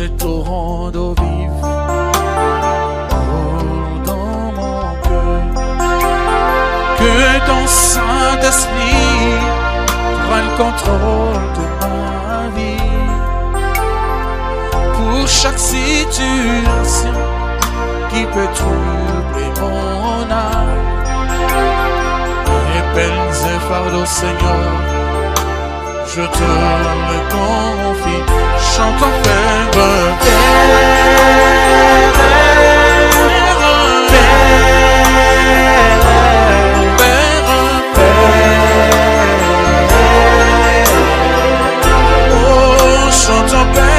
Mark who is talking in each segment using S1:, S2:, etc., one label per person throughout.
S1: ces torrents d'eau vive coulent dans mon cœur. Que ton Saint-Esprit prenne le contrôle de ma vie. Pour chaque situation qui peut troubler mon âme, mes peines et fardeaux, Seigneur, je te le confie. Chante en Père, oh, chante en Père.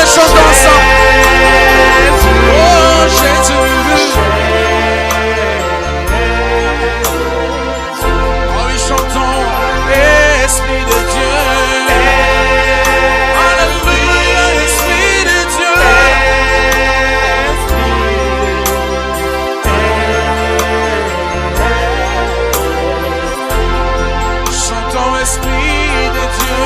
S1: Chantons ensemble. Oh Jésus. Oh oui, chantons. Esprit de Dieu. Alléluia, Esprit de Dieu. Chantons Esprit de Dieu.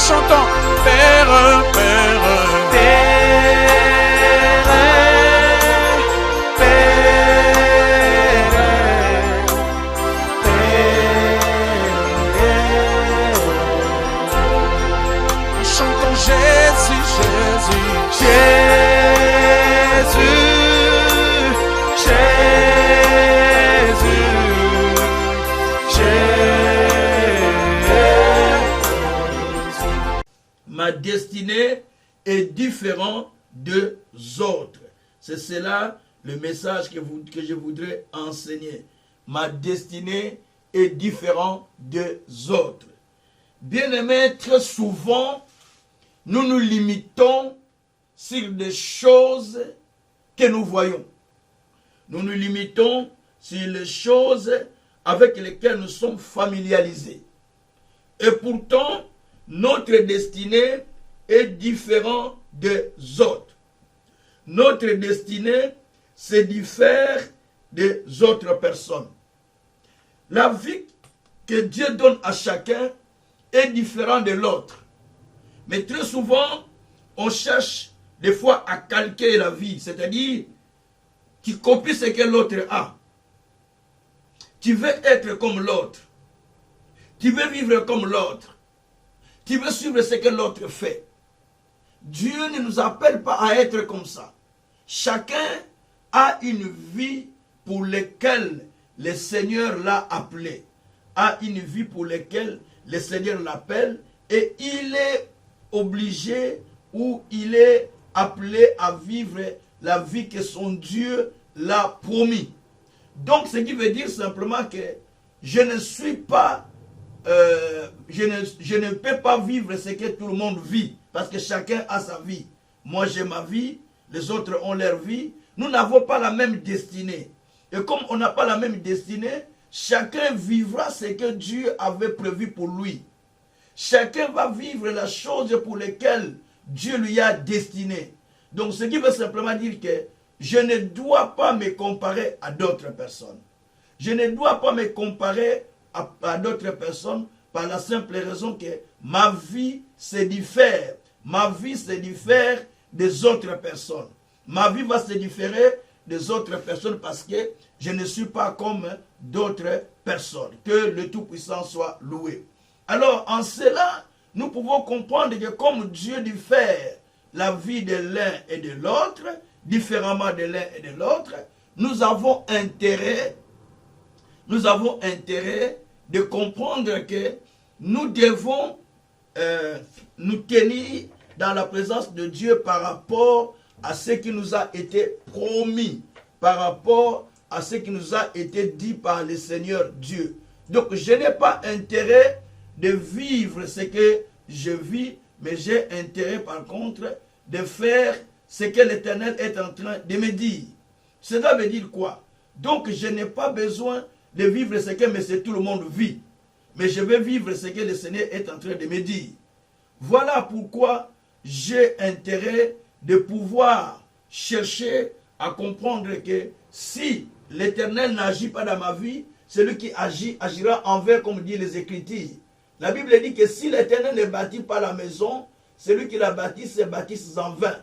S1: Chantons Père, Père, chantons Jésus, Jésus, Jésus,
S2: ma destinée est différente des autres. C'est cela le message que je voudrais enseigner. Ma destinée est différente des autres. Bien-aimés, très souvent, nous nous limitons sur des choses que nous voyons. Nous nous limitons sur les choses avec lesquelles nous sommes familiarisés. Et pourtant, notre destinée est différente des autres. Notre destinée se diffère des autres personnes. La vie que Dieu donne à chacun est différente de l'autre. Mais très souvent, on cherche des fois à calquer la vie, c'est-à-dire qui copie ce que l'autre a. Tu veux être comme l'autre. Tu veux vivre comme l'autre. Tu veux suivre ce que l'autre fait. Dieu ne nous appelle pas à être comme ça. Chacun a une vie pour laquelle le Seigneur l'a appelé. A une vie pour laquelle le Seigneur l'appelle et il est obligé ou il est appelé à vivre la vie que son Dieu l'a promis. Donc ce qui veut dire simplement que je ne suis pas je ne peux pas vivre ce que tout le monde vit, parce que chacun a sa vie. Moi j'ai ma vie, les autres ont leur vie. Nous n'avons pas la même destinée. Et comme on n'a pas la même destinée, chacun vivra ce que Dieu avait prévu pour lui. Chacun va vivre la chose pour laquelle Dieu lui a destiné. Donc ce qui veut simplement dire que je ne dois pas me comparer à d'autres personnes. Je ne dois pas me comparer à d'autres personnes par la simple raison que ma vie se diffère. Ma vie se diffère des autres personnes. Ma vie va se différer des autres personnes parce que je ne suis pas comme d'autres personnes. Que le Tout-Puissant soit loué. Alors en cela, nous pouvons comprendre que comme Dieu diffère la vie de l'un et de l'autre, différemment de l'un et de l'autre, nous avons intérêt de comprendre que nous devons nous tenir dans la présence de Dieu par rapport à ce qui nous a été promis, par rapport à ce qui nous a été dit par le Seigneur Dieu. Donc je n'ai pas intérêt de vivre ce que je vis, mais j'ai intérêt par contre de faire ce que l'Éternel est en train de me dire. Cela veut dire quoi? Donc je n'ai pas besoin de vivre ce que monsieur tout le monde vit, mais je vais vivre ce que le Seigneur est en train de me dire. Voilà pourquoi j'ai intérêt de pouvoir chercher à comprendre que si l'Éternel n'agit pas dans ma vie, celui qui agit, agira envers, comme dit les Écritures. La Bible dit que si l'Éternel ne bâtit pas la maison, celui qui la bâtit se bâtisse en vain.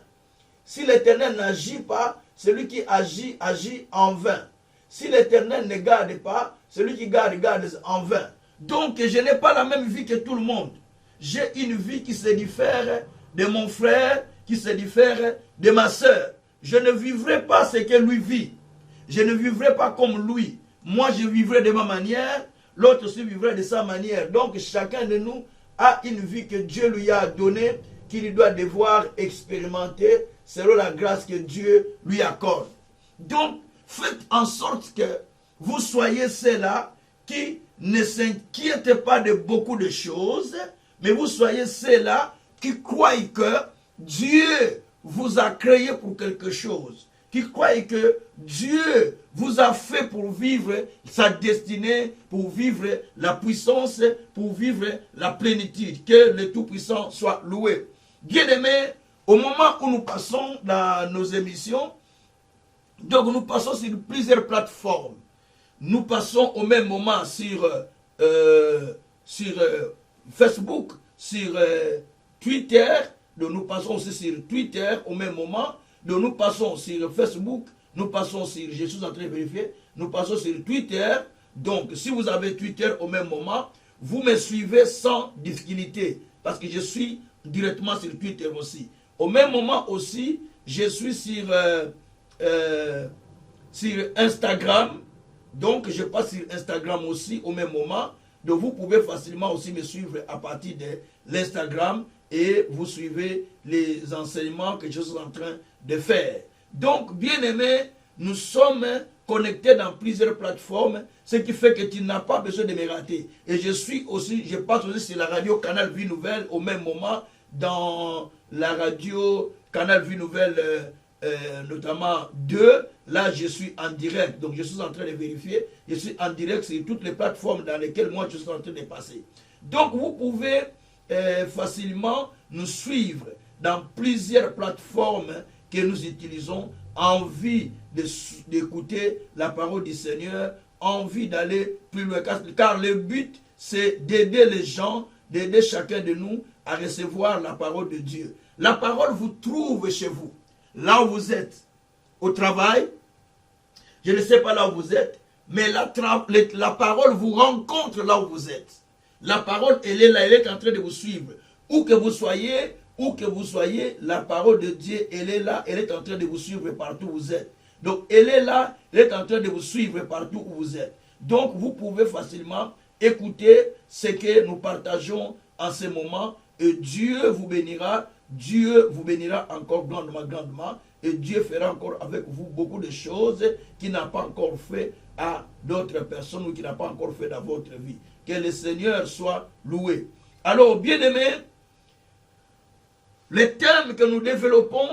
S2: Si l'Éternel n'agit pas, celui qui agit, agit en vain. Si l'Éternel ne garde pas, celui qui garde, garde en vain. Donc je n'ai pas la même vie que tout le monde. J'ai une vie qui se diffère de mon frère, qui se diffère de ma soeur. Je ne vivrai pas ce que lui vit. Je ne vivrai pas comme lui. Moi, je vivrai de ma manière, l'autre aussi vivrait de sa manière. Donc, chacun de nous a une vie que Dieu lui a donnée, qu'il doit devoir expérimenter selon la grâce que Dieu lui accorde. Donc, faites en sorte que vous soyez ceux-là qui ne s'inquiètent pas de beaucoup de choses, mais vous soyez ceux-là qui croient que Dieu vous a créé pour quelque chose, qui croient que Dieu vous a fait pour vivre sa destinée, pour vivre la puissance, pour vivre la plénitude. Que le Tout-Puissant soit loué. Bien-aimés, au moment où nous passons dans nos émissions, donc nous passons sur plusieurs plateformes. Nous passons au même moment sur Facebook, sur Twitter. Donc nous passons aussi sur Twitter au même moment. Donc nous passons sur Facebook, nous passons sur, je suis en train de vérifier, nous passons sur Twitter. Donc si vous avez Twitter au même moment, vous me suivez sans difficulté, parce que je suis directement sur Twitter aussi. Au même moment aussi, je suis sur Instagram. Donc je passe sur Instagram aussi au même moment. Donc vous pouvez facilement aussi me suivre à partir de l'Instagram et vous suivez les enseignements que je suis en train de faire. Donc, bien aimé, nous sommes connectés dans plusieurs plateformes, ce qui fait que tu n'as pas besoin de me rater. Et je passe aussi sur la radio Canal Vie Nouvelle au même moment, dans la radio Canal Vie Nouvelle notamment 2, là je suis en direct, donc je suis en train de vérifier, je suis en direct sur toutes les plateformes dans lesquelles moi je suis en train de passer. Donc vous pouvez facilement nous suivre dans plusieurs plateformes que nous utilisons, envie d'écouter la parole du Seigneur, envie d'aller plus loin, car le but c'est d'aider les gens, d'aider chacun de nous à recevoir la parole de Dieu. La parole vous trouve chez vous, là où vous êtes, au travail, je ne sais pas là où vous êtes, mais la parole vous rencontre là où vous êtes. La parole, elle est là, elle est en train de vous suivre. Où que vous soyez, la parole de Dieu, elle est là, elle est en train de vous suivre partout où vous êtes. Donc, elle est là, elle est en train de vous suivre partout où vous êtes. Donc, vous pouvez facilement écouter ce que nous partageons en ce moment et Dieu vous bénira encore grandement, grandement, et Dieu fera encore avec vous beaucoup de choses qu'il n'a pas encore fait à d'autres personnes ou qu'il n'a pas encore fait dans votre vie. Que le Seigneur soit loué. Alors, bien-aimés, le thème que nous développons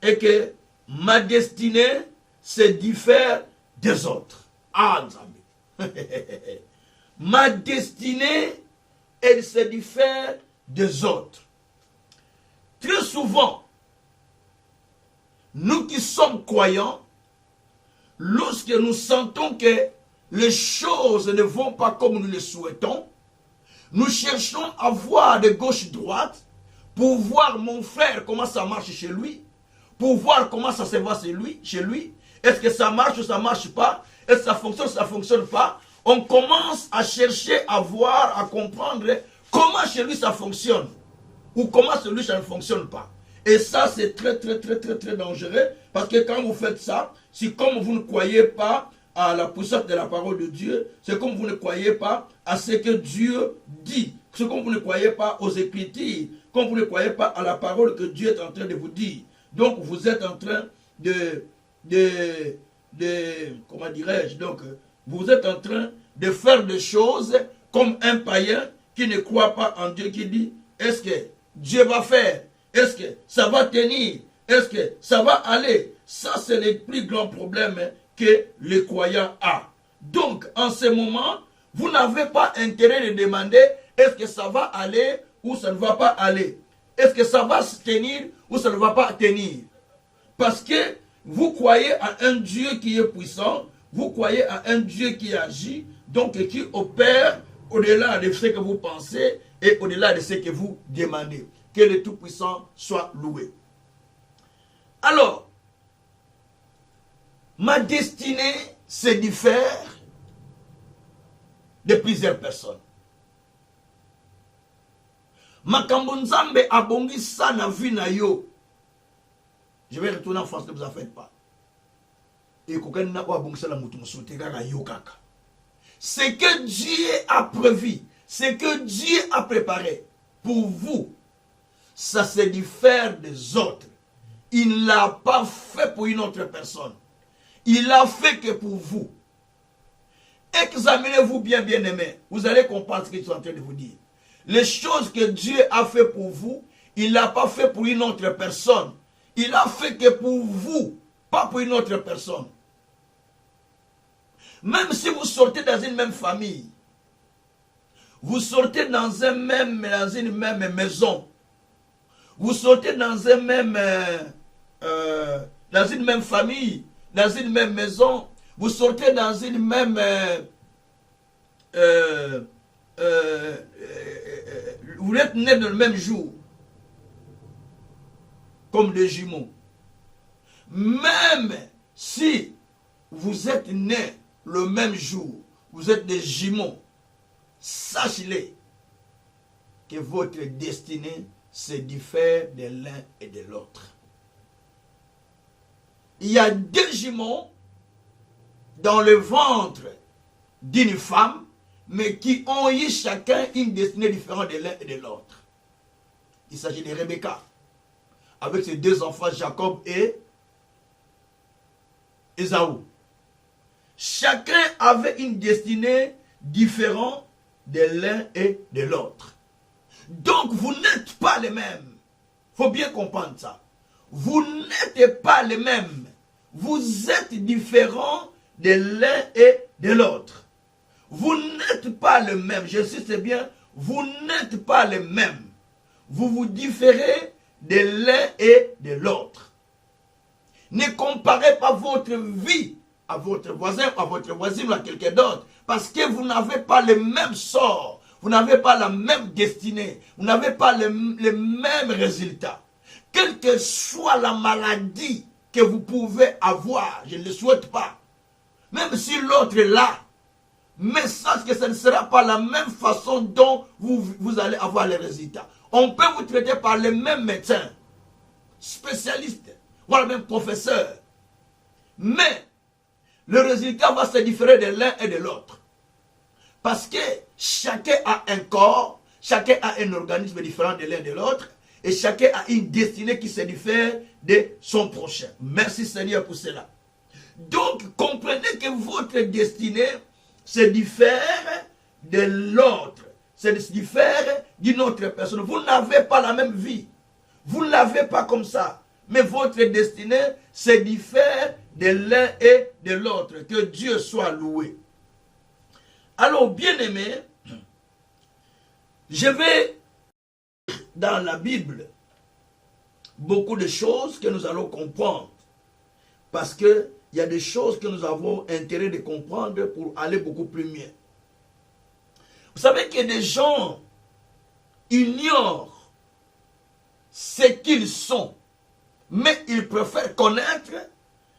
S2: est que ma destinée se diffère des autres. Ah, ma destinée, elle se diffère des autres. Très souvent, nous qui sommes croyants, lorsque nous sentons que les choses ne vont pas comme nous le souhaitons, nous cherchons à voir de gauche-droite pour voir mon frère comment ça marche chez lui, pour voir comment ça se voit chez lui. Est-ce que ça marche ou ça ne marche pas? Est-ce que ça fonctionne ou ça ne fonctionne pas? On commence à chercher à voir, à comprendre comment chez lui ça fonctionne ou comment chez lui ça ne fonctionne pas. Et ça, c'est très, très, très, très, très dangereux parce que quand vous faites ça, c'est comme vous ne croyez pas à la puissance de la parole de Dieu, c'est comme vous ne croyez pas à ce que Dieu dit. comme vous ne croyez pas aux Écritures, comme vous ne croyez pas à la parole que Dieu est en train de vous dire. Donc vous êtes en train comment dirais-je, donc vous êtes en train de faire des choses comme un païen qui ne croit pas en Dieu, qui dit, est-ce que Dieu va faire? Est-ce que ça va tenir? Est-ce que ça va aller? Ça, c'est le plus grand problème que les croyants ont. Donc, en ce moment, vous n'avez pas intérêt de demander, est-ce que ça va aller ou ça ne va pas aller? Est-ce que ça va se tenir ou ça ne va pas tenir? Parce que vous croyez à un Dieu qui est puissant, vous croyez à un Dieu qui agit, donc qui opère au-delà de ce que vous pensez et au-delà de ce que vous demandez. Que le Tout-Puissant soit loué. Alors, ma destinée se diffère de plusieurs personnes. Makambo Nzambe abongi sa na vie na yo. Je vais retourner en France, ne vous en faites pas. Et ce que Dieu a prévu, ce que Dieu a préparé pour vous, ça se diffère des autres. Il ne l'a pas fait pour une autre personne. Il l'a fait que pour vous. Examinez-vous bien, bien aimés. Vous allez comprendre ce que je suis en train de vous dire. Les choses que Dieu a fait pour vous, il ne l'a pas fait pour une autre personne. Il a fait que pour vous, pas pour une autre personne. Même si vous sortez dans une même famille, vous sortez dans une même maison, vous sortez dans un même, dans une même famille, dans une même maison, vous sortez dans une même, vous êtes nés dans le même jour, comme des jumeaux. Même si vous êtes nés le même jour, vous êtes des jumeaux, sachez-le que votre destinée se diffère de l'un et de l'autre. Il y a deux jumeaux dans le ventre d'une femme, mais qui ont eu chacun une destinée différente de l'un et de l'autre. Il s'agit de Rebecca, avec ses deux enfants, Jacob et Ésaü. Chacun avait une destinée différente de l'un et de l'autre. Donc vous n'êtes pas les mêmes. Il faut bien comprendre ça. Vous n'êtes pas les mêmes. Vous êtes différents de l'un et de l'autre. Vous n'êtes pas les mêmes. Je sais c'est bien. Vous n'êtes pas les mêmes. Vous vous différez de l'un et de l'autre. Ne comparez pas votre vie à votre voisin, à votre voisine ou à quelqu'un d'autre. Parce que vous n'avez pas le même sort. Vous n'avez pas la même destinée. Vous n'avez pas les mêmes résultats. Quelle que soit la maladie que vous pouvez avoir, je ne le souhaite pas. Même si l'autre est là, mais sache que ce ne sera pas la même façon dont vous allez avoir les résultats. On peut vous traiter par les mêmes médecins, spécialistes, voire même professeurs. Mais le résultat va se différer de l'un et de l'autre. Parce que chacun a un corps, chacun a un organisme différent de l'un et de l'autre, et chacun a une destinée qui se diffère de son prochain. Merci Seigneur pour cela. Donc, comprenez que votre destinée se diffère de l'autre, se diffère d'une autre personne. Vous n'avez pas la même vie. Vous ne l'avez pas comme ça. Mais votre destinée se diffère de l'un et de l'autre. Que Dieu soit loué. Alors, bien-aimés, je vais dans la Bible beaucoup de choses que nous allons comprendre. Parce qu'il y a des choses que nous avons intérêt de comprendre pour aller beaucoup plus mieux. Vous savez que des gens ignorent ce qu'ils sont, mais ils préfèrent connaître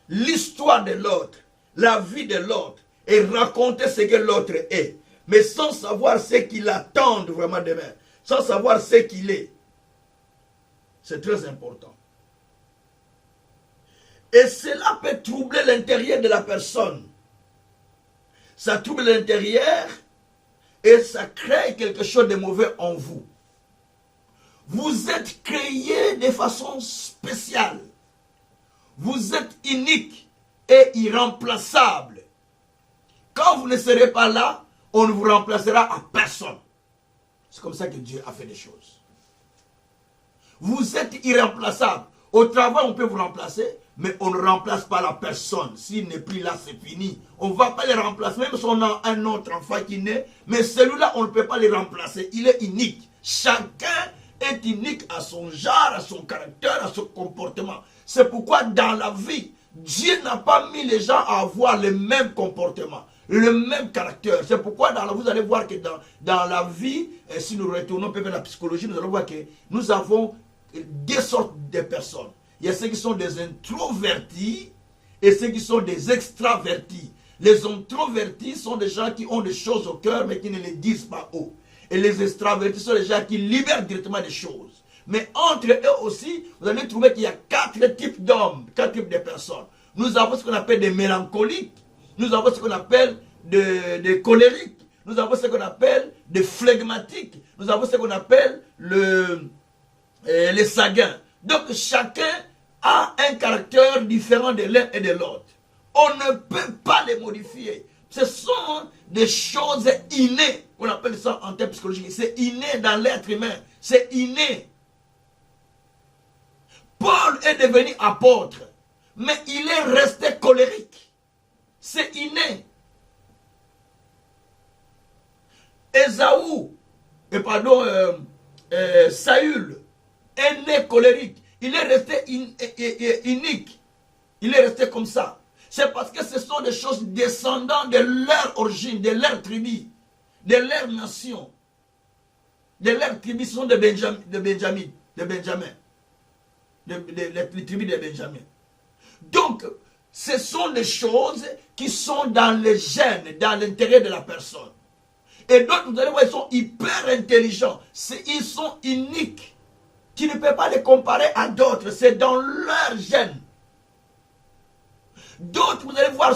S2: l'histoire de l'autre, la vie de l'autre, et raconter ce que l'autre est, mais sans savoir ce qu'il attend vraiment demain, sans savoir ce qu'il est. C'est très important. Et cela peut troubler l'intérieur de la personne. Ça trouble l'intérieur, et ça crée quelque chose de mauvais en vous. Vous êtes créé de façon spéciale. Vous êtes unique et irremplaçable. Quand vous ne serez pas là, on ne vous remplacera à personne. C'est comme ça que Dieu a fait les choses. Vous êtes irremplaçable. Au travail, on peut vous remplacer, mais on ne remplace pas la personne. S'il n'est plus là, c'est fini. On ne va pas les remplacer. Même si on a un autre enfant qui naît, mais celui-là, on ne peut pas les remplacer. Il est unique. Chacun est unique à son genre, à son caractère, à son comportement. C'est pourquoi dans la vie, Dieu n'a pas mis les gens à avoir le même comportement, le même caractère. C'est pourquoi vous allez voir que dans la vie, si nous retournons vers la psychologie, nous allons voir que nous avons deux sortes de personnes. Il y a ceux qui sont des introvertis et ceux qui sont des extravertis. Les introvertis sont des gens qui ont des choses au cœur mais qui ne les disent pas haut. Et les extravertis sont des gens qui libèrent directement des choses. Mais entre eux aussi, vous allez trouver qu'il y a 4 types d'hommes, 4 types de personnes. Nous avons ce qu'on appelle des mélancoliques, nous avons ce qu'on appelle des colériques, nous avons ce qu'on appelle des flegmatiques, nous avons ce qu'on appelle les sanguins. Donc chacun a un caractère différent de l'un et de l'autre. On ne peut pas les modifier. Ce sont des choses innées. On appelle ça en termes psychologiques. C'est inné dans l'être humain. C'est inné. Paul est devenu apôtre, mais il est resté colérique. C'est inné. Saül est né colérique. Il est resté unique. Il est resté comme ça. C'est parce que ce sont des choses descendant de leur origine, de leur tribu, de leur nation. De leur tribu, ce sont les tribus de Benjamin. Donc, ce sont des choses qui sont dans les gènes, dans l'intérieur de la personne. Et d'autres, vous allez voir, ils sont hyper intelligents. Ils sont uniques. Tu ne peux pas les comparer à d'autres. C'est dans leur gène. D'autres, vous allez voir,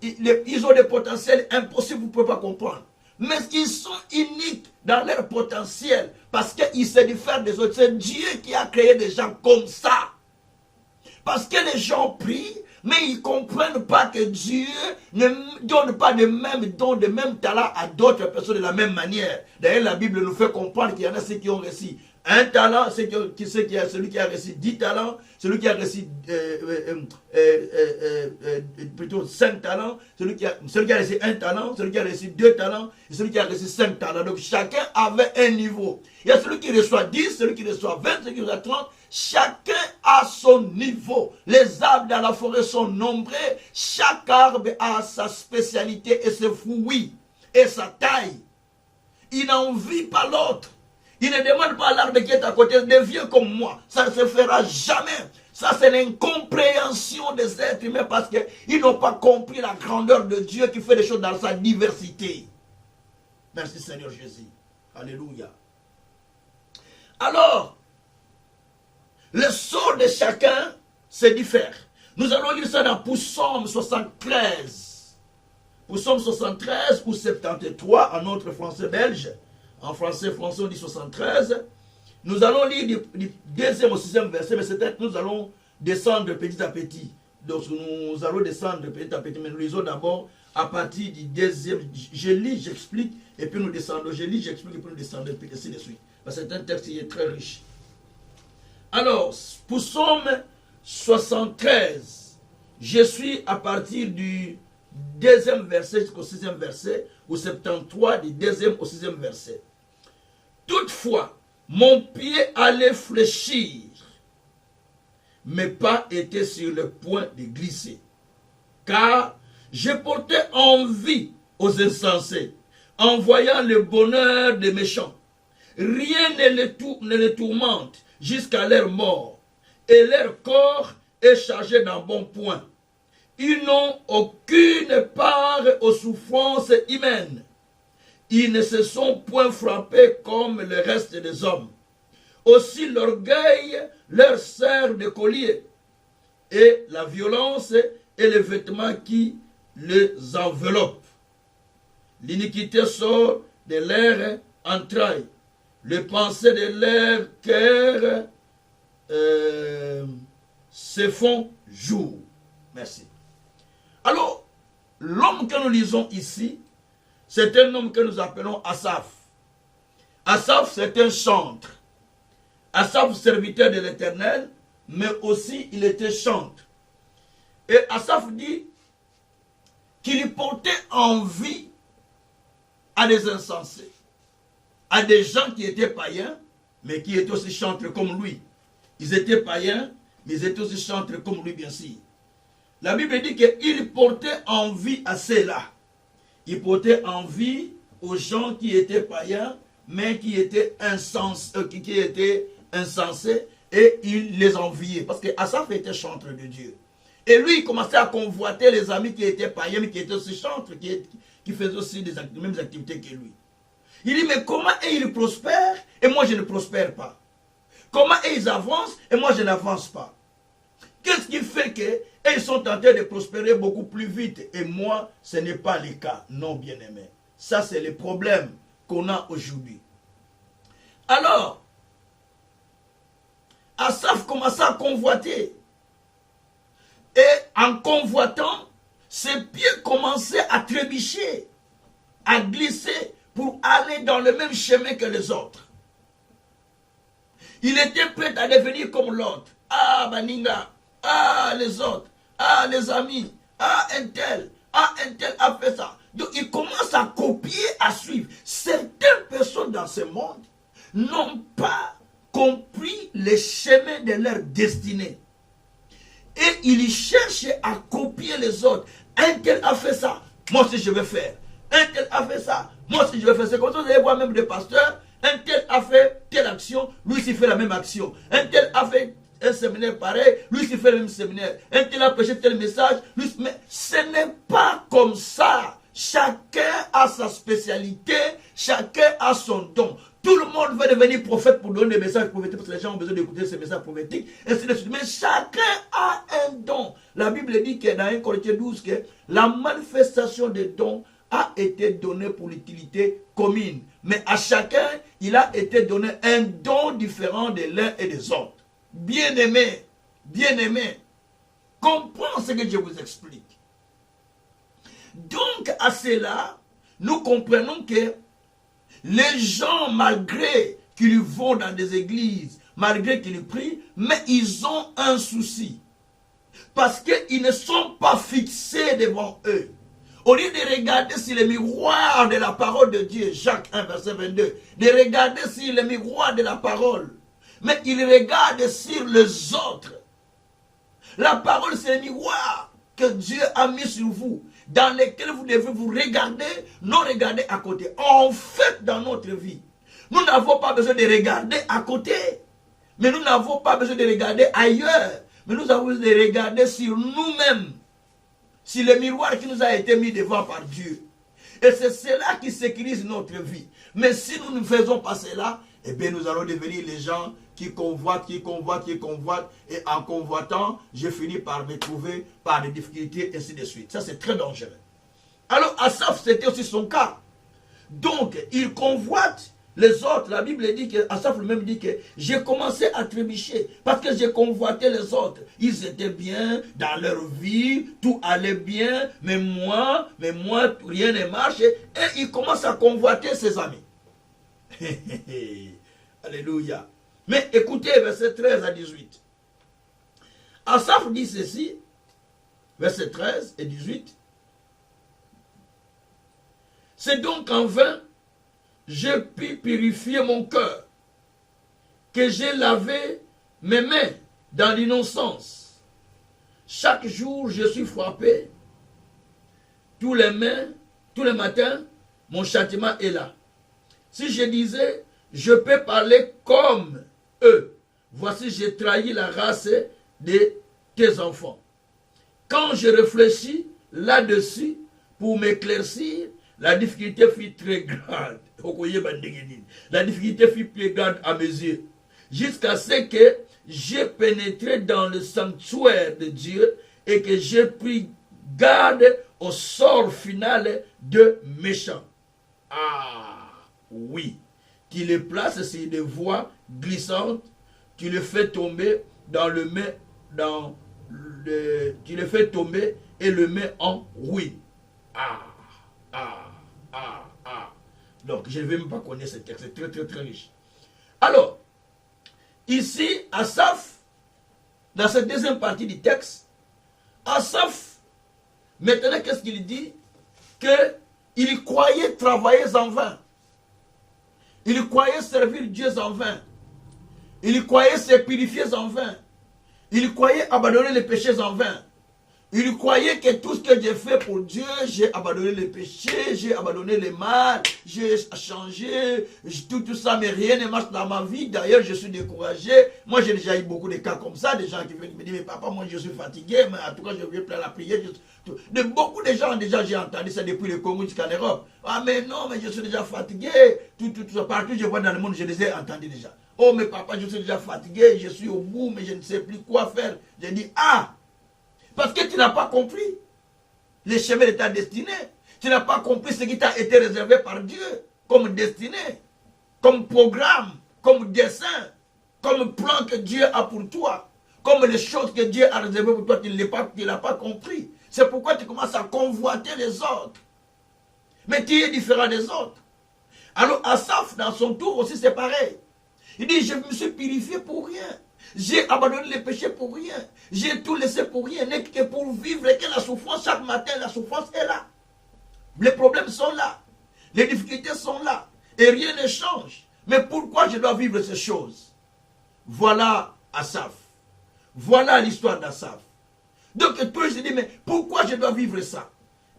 S2: ils ont des potentiels impossibles, vous ne pouvez pas comprendre. Mais ils sont uniques dans leur potentiel parce qu'ils se diffèrent des autres. C'est Dieu qui a créé des gens comme ça. Parce que les gens prient, mais ils ne comprennent pas que Dieu ne donne pas de même don, de même talent à d'autres personnes de la même manière. D'ailleurs, la Bible nous fait comprendre qu'il y en a ceux qui ont reçu un talent, celui qui a reçu 10 talents, celui qui a reçu plutôt 5 talents, celui qui a reçu 1 talent, celui qui a reçu 2 talents, et celui qui a reçu 5 talents. Donc chacun avait un niveau. Il y a celui qui reçoit 10, celui qui reçoit 20, celui qui reçoit 30. Chacun a son niveau. Les arbres dans la forêt sont nombreux. Chaque arbre a sa spécialité et ses fruits et sa taille. Il n'en vit pas l'autre. Il ne demande pas à l'arbre qui est à côté de vieux comme moi. Ça ne se fera jamais. Ça, c'est l'incompréhension des êtres humains parce qu'ils n'ont pas compris la grandeur de Dieu qui fait des choses dans sa diversité. Merci Seigneur Jésus. Alléluia. Alors, le sort de chacun se diffère. Nous allons lire ça dans Psaume 73. Psaume 73 ou 73 en notre français belge. En français on dit 73. Nous allons lire du 2e au 6e verset, mais c'est nous allons descendre petit à petit. Donc nous allons descendre petit à petit, mais nous lisons d'abord à partir du 2e. Je lis, j'explique, et puis nous descendons. Je lis, j'explique, et puis nous descendons, et puis ainsi de suite. Parce que c'est un texte qui est très riche. Alors, Psaume 73, je suis à partir du 2e verset jusqu'au 6e verset, ou 73 du 2e au 6e verset. Toutefois, mon pied allait fléchir, mes pas étaient sur le point de glisser, car je portais envie aux insensés, en voyant le bonheur des méchants. Rien ne les tourmente jusqu'à leur mort, et leur corps est chargé d'un bon point. Ils n'ont aucune part aux souffrances humaines. Ils ne se sont point frappés comme le reste des hommes. Aussi l'orgueil leur sert de collier, et la violence est le vêtement qui les enveloppe. L'iniquité sort de leurs entrailles, les pensées de leur cœur se font jour. Merci. Alors, l'homme que nous lisons ici, c'est un homme que nous appelons Asaph. Asaph, c'est un chantre. Asaph, serviteur de l'Éternel, mais aussi il était chantre. Et Asaph dit qu'il portait envie à des insensés, à des gens qui étaient païens, mais qui étaient aussi chantres comme lui. Ils étaient païens, mais ils étaient aussi chantres comme lui, bien sûr. La Bible dit qu'il portait envie à ceux-là. Il portait envie aux gens qui étaient païens, mais qui étaient insensés, et il les enviait. Parce que Asaph était chantre de Dieu. Et lui, il commençait à convoiter les amis qui étaient païens, mais qui étaient aussi chantres, qui faisaient aussi les mêmes activités que lui. Il dit, mais comment ils prospèrent et moi je ne prospère pas? Comment ils avancent et moi je n'avance pas? Qu'est-ce qui fait qu'ils sont en train de prospérer beaucoup plus vite et moi, ce n'est pas le cas? Non, bien-aimé. Ça, c'est le problème qu'on a aujourd'hui. Alors, Asaph commença à convoiter. Et en convoitant, ses pieds commençaient à trébucher, à glisser pour aller dans le même chemin que les autres. Il était prêt à devenir comme l'autre. Ah, Baninga. Ah, les autres. Ah, les amis. Ah, un tel a fait ça. Donc, il commence à copier, à suivre. Certaines personnes dans ce monde n'ont pas compris les chemins de leur destinée. Et ils cherchent à copier les autres. Un tel a fait ça, moi aussi je vais faire. Un tel a fait ça, moi aussi je vais faire. C'est comme ça que vous allez voir même des pasteurs. Un tel a fait telle action, lui aussi fait la même action. Un tel a fait un séminaire pareil, lui aussi fait le même séminaire. Un tel a prêché tel message, lui. Mais ce n'est pas comme ça. Chacun a sa spécialité, chacun a son don. Tout le monde veut devenir prophète pour donner des messages prophétiques parce que les gens ont besoin d'écouter ces messages prophétiques. Ainsi de suite. Mais chacun a un don. La Bible dit que dans 1 Corinthiens 12, que la manifestation des dons a été donnée pour l'utilité commune. Mais à chacun, il a été donné un don différent de l'un et des autres. Bien-aimé, comprends ce que je vous explique. Donc, à cela, nous comprenons que les gens, malgré qu'ils vont dans des églises, malgré qu'ils prient, mais ils ont un souci. Parce qu'ils ne sont pas fixés devant eux. Au lieu de regarder sur le miroir de la parole de Dieu, Jacques 1, verset 22, de regarder sur le miroir de la parole, mais ils regardent sur les autres. La parole, c'est le miroir que Dieu a mis sur vous, dans lequel vous devez vous regarder, non regarder à côté. En fait, dans notre vie, nous n'avons pas besoin de regarder à côté, mais nous n'avons pas besoin de regarder ailleurs, mais nous avons besoin de regarder sur nous-mêmes, sur le miroir qui nous a été mis devant par Dieu. Et c'est cela qui sécurise notre vie. Mais si nous ne faisons pas cela, eh bien nous allons devenir les gens qui convoitent, et en convoitant, je finis par me trouver par des difficultés, ainsi de suite. Ça, c'est très dangereux. Alors, Asaph, c'était aussi son cas. Donc, il convoite les autres. La Bible dit que, Asaph lui-même dit que j'ai commencé à trébucher parce que j'ai convoité les autres. Ils étaient bien dans leur vie, tout allait bien, mais moi, rien ne marche. Et il commence à convoiter ses amis. Alléluia. Mais écoutez, verset 13 à 18. Asaph dit ceci, verset 13 et 18. C'est donc en vain, je puis purifier mon cœur, que j'ai lavé mes mains dans l'innocence. Chaque jour, je suis frappé. Tous les matins, mon châtiment est là. Si je disais, je peux parler comme eux. Voici, j'ai trahi la race de tes enfants. Quand je réfléchis là-dessus pour m'éclaircir, la difficulté fut très grande. La difficulté fut très grande à mes yeux. Jusqu'à ce que j'ai pénétré dans le sanctuaire de Dieu et que j'ai pris garde au sort final de méchants. Ah! oui. Tu les places sur des voies glissantes, tu les fais tomber dans le mets, tu les fais tomber et le mets en ruine. Donc, je ne vais même pas connaître ce texte, c'est très très très riche. Alors, ici, Asaph, dans cette deuxième partie du texte, Asaph, maintenant, qu'est-ce qu'il dit? Qu'il croyait travailler en vain. Il croyait servir Dieu en vain. Il croyait se purifier en vain. Il croyait abandonner les péchés en vain. Il croyait que tout ce que j'ai fait pour Dieu, j'ai abandonné les péchés, j'ai abandonné les mal, j'ai changé, tout ça, mais rien ne marche dans ma vie. D'ailleurs, je suis découragé. Moi, j'ai déjà eu beaucoup de cas comme ça, des gens qui viennent me dire, mais papa, moi, je suis fatigué, mais en tout cas, je viens plein la prière. De beaucoup de gens, déjà, j'ai entendu ça depuis le Congo jusqu'en Europe. Ah, mais non, mais je suis déjà fatigué. Tout ça, partout, je vois dans le monde, je les ai entendus déjà. Oh, mais papa, je suis déjà fatigué, je suis au bout, mais je ne sais plus quoi faire. J'ai dit, parce que tu n'as pas compris les chemins de ta destinée. Tu n'as pas compris ce qui t'a été réservé par Dieu comme destinée, comme programme, comme dessein, comme plan que Dieu a pour toi, comme les choses que Dieu a réservées pour toi, tu ne l'as pas compris. C'est pourquoi tu commences à convoiter les autres. Mais tu es différent des autres. Alors Asaph, dans son tour aussi, c'est pareil. Il dit, je me suis purifié pour rien. J'ai abandonné les péchés pour rien. J'ai tout laissé pour rien. N'est que pour vivre et que la souffrance, chaque matin, la souffrance est là. Les problèmes sont là. Les difficultés sont là. Et rien ne change. Mais pourquoi je dois vivre ces choses? Voilà Asaph. Voilà l'histoire d'Asaph. Donc toi, je dis, mais pourquoi je dois vivre ça?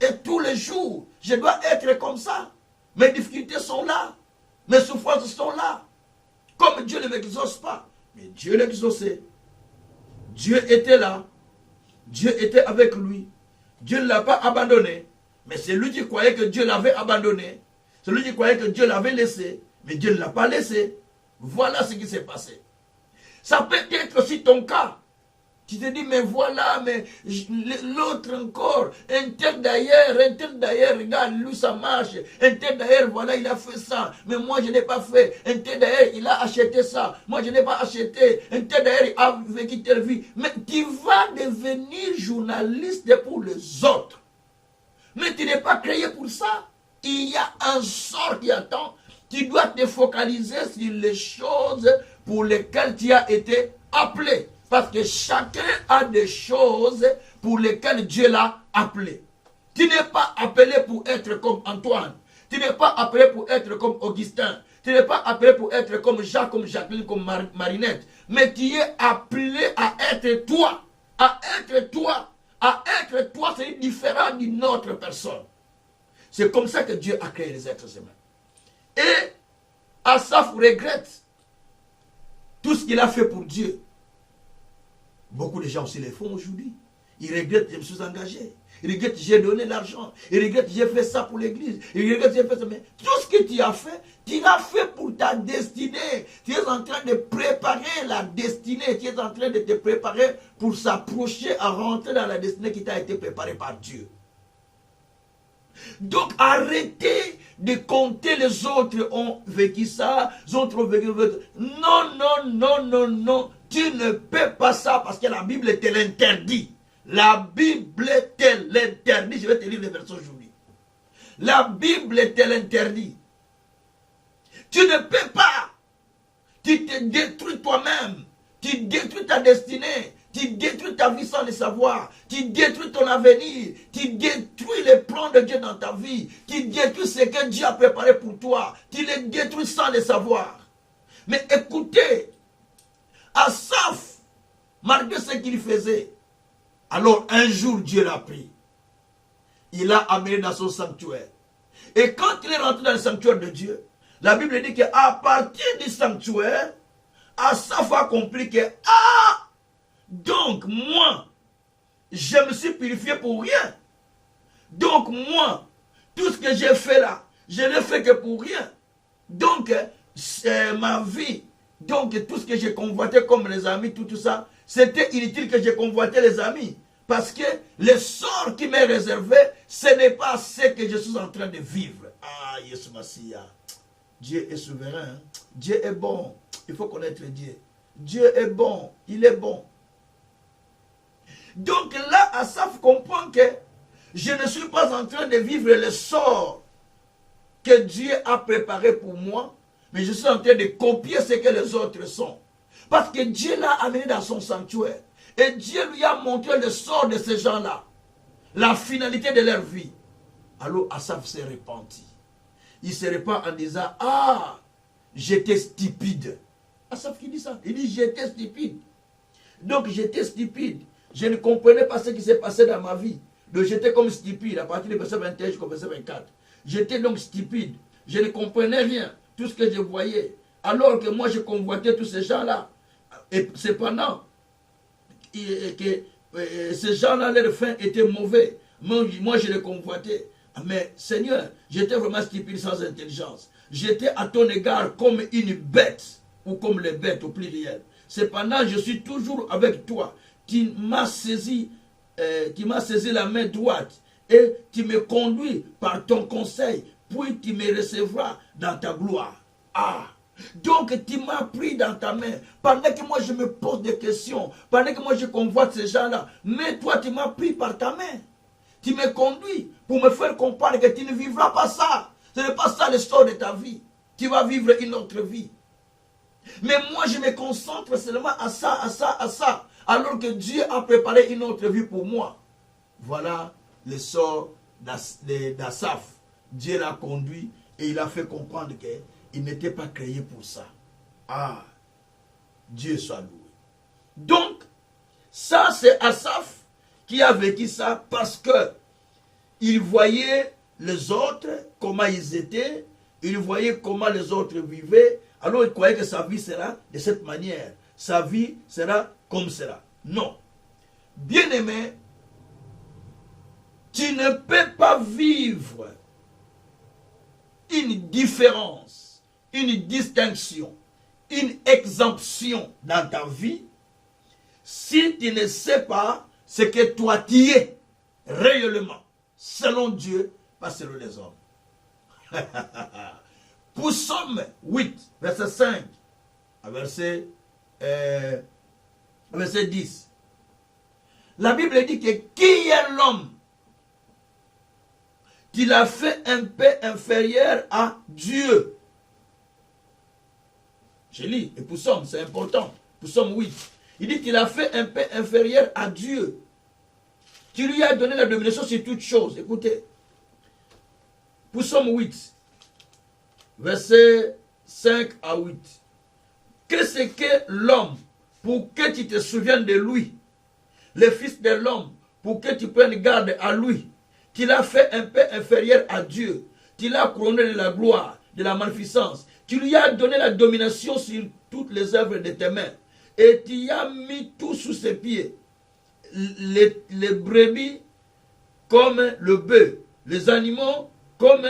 S2: Et tous les jours, je dois être comme ça. Mes difficultés sont là. Mes souffrances sont là. Comme Dieu ne m'exauce pas. Mais Dieu l'exauçait. Dieu était là. Dieu était avec lui. Dieu ne l'a pas abandonné. Mais c'est lui qui croyait que Dieu l'avait abandonné. C'est lui qui croyait que Dieu l'avait laissé. Mais Dieu ne l'a pas laissé. Voilà ce qui s'est passé. Ça peut être aussi ton cas. Tu te dis, mais voilà, mais l'autre encore, un tel d'ailleurs, regarde, lui ça marche, un tel d'ailleurs, voilà, il a fait ça, mais moi je n'ai pas fait, un tel d'ailleurs, il a acheté ça, moi je n'ai pas acheté, un tel d'ailleurs, il a vécu telle vie. Mais tu vas devenir journaliste pour les autres. Mais tu n'es pas créé pour ça. Il y a un sort qui attend. Tu dois te focaliser sur les choses pour lesquelles tu as été appelé. Parce que chacun a des choses pour lesquelles Dieu l'a appelé. Tu n'es pas appelé pour être comme Antoine. Tu n'es pas appelé pour être comme Augustin. Tu n'es pas appelé pour être comme Jacques, comme Jacqueline, comme Marinette. Mais tu es appelé à être toi. À être toi. À être toi, c'est différent d'une autre personne. C'est comme ça que Dieu a créé les êtres humains. Et Asaph regrette tout ce qu'il a fait pour Dieu. Beaucoup de gens aussi le font aujourd'hui. Ils regrettent, je me suis engagé. Ils regrettent, j'ai donné l'argent. Ils regrettent, j'ai fait ça pour l'église. Ils regrettent, j'ai fait ça. Mais tout ce que tu as fait, tu l'as fait pour ta destinée. Tu es en train de préparer la destinée. Tu es en train de te préparer pour s'approcher à rentrer dans la destinée qui t'a été préparée par Dieu. Donc arrêtez de compter les autres ont vécu ça, les autres ont vécu. Non, non, non, non, non. Tu ne peux pas ça parce que la Bible te l'interdit. La Bible te l'interdit. Je vais te lire les versets aujourd'hui. La Bible te l'interdit. Tu ne peux pas. Tu te détruis toi-même. Tu détruis ta destinée. Tu détruis ta vie sans le savoir. Tu détruis ton avenir. Tu détruis les plans de Dieu dans ta vie. Tu détruis ce que Dieu a préparé pour toi. Tu les détruis sans le savoir. Mais écoutez, Asaph, malgré ce qu'il faisait, alors un jour Dieu l'a pris. Il l'a amené dans son sanctuaire. Et quand il est rentré dans le sanctuaire de Dieu, la Bible dit qu'à partir du sanctuaire, Asaph a compris que, donc moi, je me suis purifié pour rien. Donc moi, tout ce que j'ai fait là, je ne l'ai fait que pour rien. Donc, c'est ma vie. Donc, tout ce que j'ai convoité comme les amis, tout ça, c'était inutile que j'ai convoité les amis. Parce que le sort qui m'est réservé, ce n'est pas ce que je suis en train de vivre. Ah, Yesu Massia. Dieu est souverain. Dieu est bon. Il faut connaître Dieu. Dieu est bon. Il est bon. Donc là, Asaph comprend que je ne suis pas en train de vivre le sort que Dieu a préparé pour moi, mais je suis en train de copier ce que les autres sont. Parce que Dieu l'a amené dans son sanctuaire. Et Dieu lui a montré le sort de ces gens-là. La finalité de leur vie. Alors Asaph s'est repenti. Il se repent en disant, ah, j'étais stupide. Asaph qui dit ça. Il dit, j'étais stupide. Donc j'étais stupide. Je ne comprenais pas ce qui s'est passé dans ma vie. Donc j'étais comme stupide. À partir du verset 21 jusqu'au verset 24. J'étais donc stupide. Je ne comprenais rien. Tout ce que je voyais. Alors que moi je convoitais tous ces gens-là. Et cependant, que ces gens-là, leur fin était mauvais. Moi je les convoitais. Mais Seigneur, j'étais vraiment stupide sans intelligence. J'étais à ton égard comme une bête. Ou comme les bêtes au pluriel. Cependant, je suis toujours avec toi. Tu m'as saisi la main droite et tu me conduis par ton conseil, puis tu me recevras dans ta gloire. Ah! Donc tu m'as pris dans ta main, pendant que moi je me pose des questions, pendant que moi je convoite ces gens-là, mais toi tu m'as pris par ta main. Tu me conduis pour me faire comprendre que tu ne vivras pas ça. Ce n'est pas ça l'histoire de ta vie. Tu vas vivre une autre vie. Mais moi je me concentre seulement à ça, à ça, à ça. Alors que Dieu a préparé une autre vie pour moi. Voilà le sort d'Asaph. Dieu l'a conduit et il a fait comprendre qu'il n'était pas créé pour ça. Ah, Dieu soit loué. Donc, ça c'est Asaph qui a vécu ça parce que il voyait les autres, comment ils étaient, il voyait comment les autres vivaient, alors il croyait que sa vie sera de cette manière. Sa vie sera comme cela. Non. Bien-aimé, tu ne peux pas vivre une différence, une distinction, une exemption dans ta vie si tu ne sais pas ce que toi tu es réellement, selon Dieu, pas selon les hommes. Psaume 8, verset 5 à verset 10. La Bible dit que qui est l'homme qui l'a fait un peu inférieur à Dieu? Je lis, et Psaume, c'est important. Psaume 8. Il dit qu'il a fait un peu inférieur à Dieu. Tu lui as donné la domination sur toutes choses. Écoutez. Psaume 8. Verset 5 à 8. Qu'est-ce que l'homme pour que tu te souviennes de lui? Le fils de l'homme pour que tu prennes garde à lui. Tu l'as fait un peu inférieur à Dieu. Tu l'as couronné de la gloire, de la magnificence. Tu lui as donné la domination sur toutes les œuvres de tes mains. Et tu as mis tout sous ses pieds. Les brebis comme le bœuf. Les animaux comme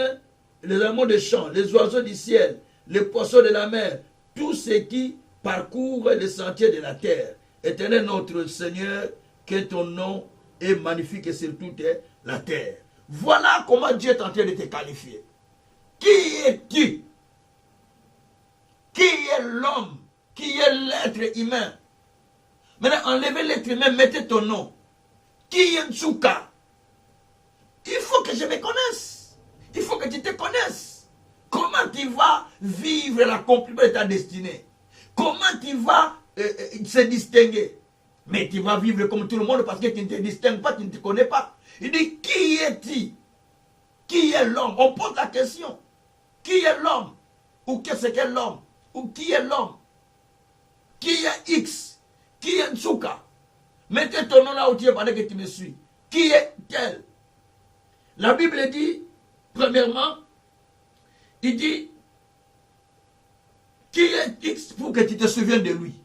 S2: les animaux des champs. Les oiseaux du ciel. Les poissons de la mer. Tout ce qui parcourt les sentiers de la terre. Éternel notre Seigneur, que ton nom est magnifique sur toute la terre. Voilà comment Dieu est en train de te qualifier. Qui es-tu? Qui est l'homme? Qui est l'être humain? Maintenant, enlevez l'être humain, mettez ton nom. Qui est Tsuka? Il faut que je me connaisse. Il faut que tu te connaisses. Comment tu vas vivre l'accomplissement de ta destinée? Comment tu vas se distinguer? Mais tu vas vivre comme tout le monde parce que tu ne te distingues pas, tu ne te connais pas. Il dit, qui est-il? Qui est l'homme? On pose la question. Qui est l'homme? Ou qu'est-ce qu'est l'homme? Ou qui est l'homme? Qui est X? Qui est Tsuka? Mettez ton nom là où tu es pendant que tu me suis. Qui est tel? La Bible dit, premièrement, il dit, qui est X pour que tu te souviennes de lui?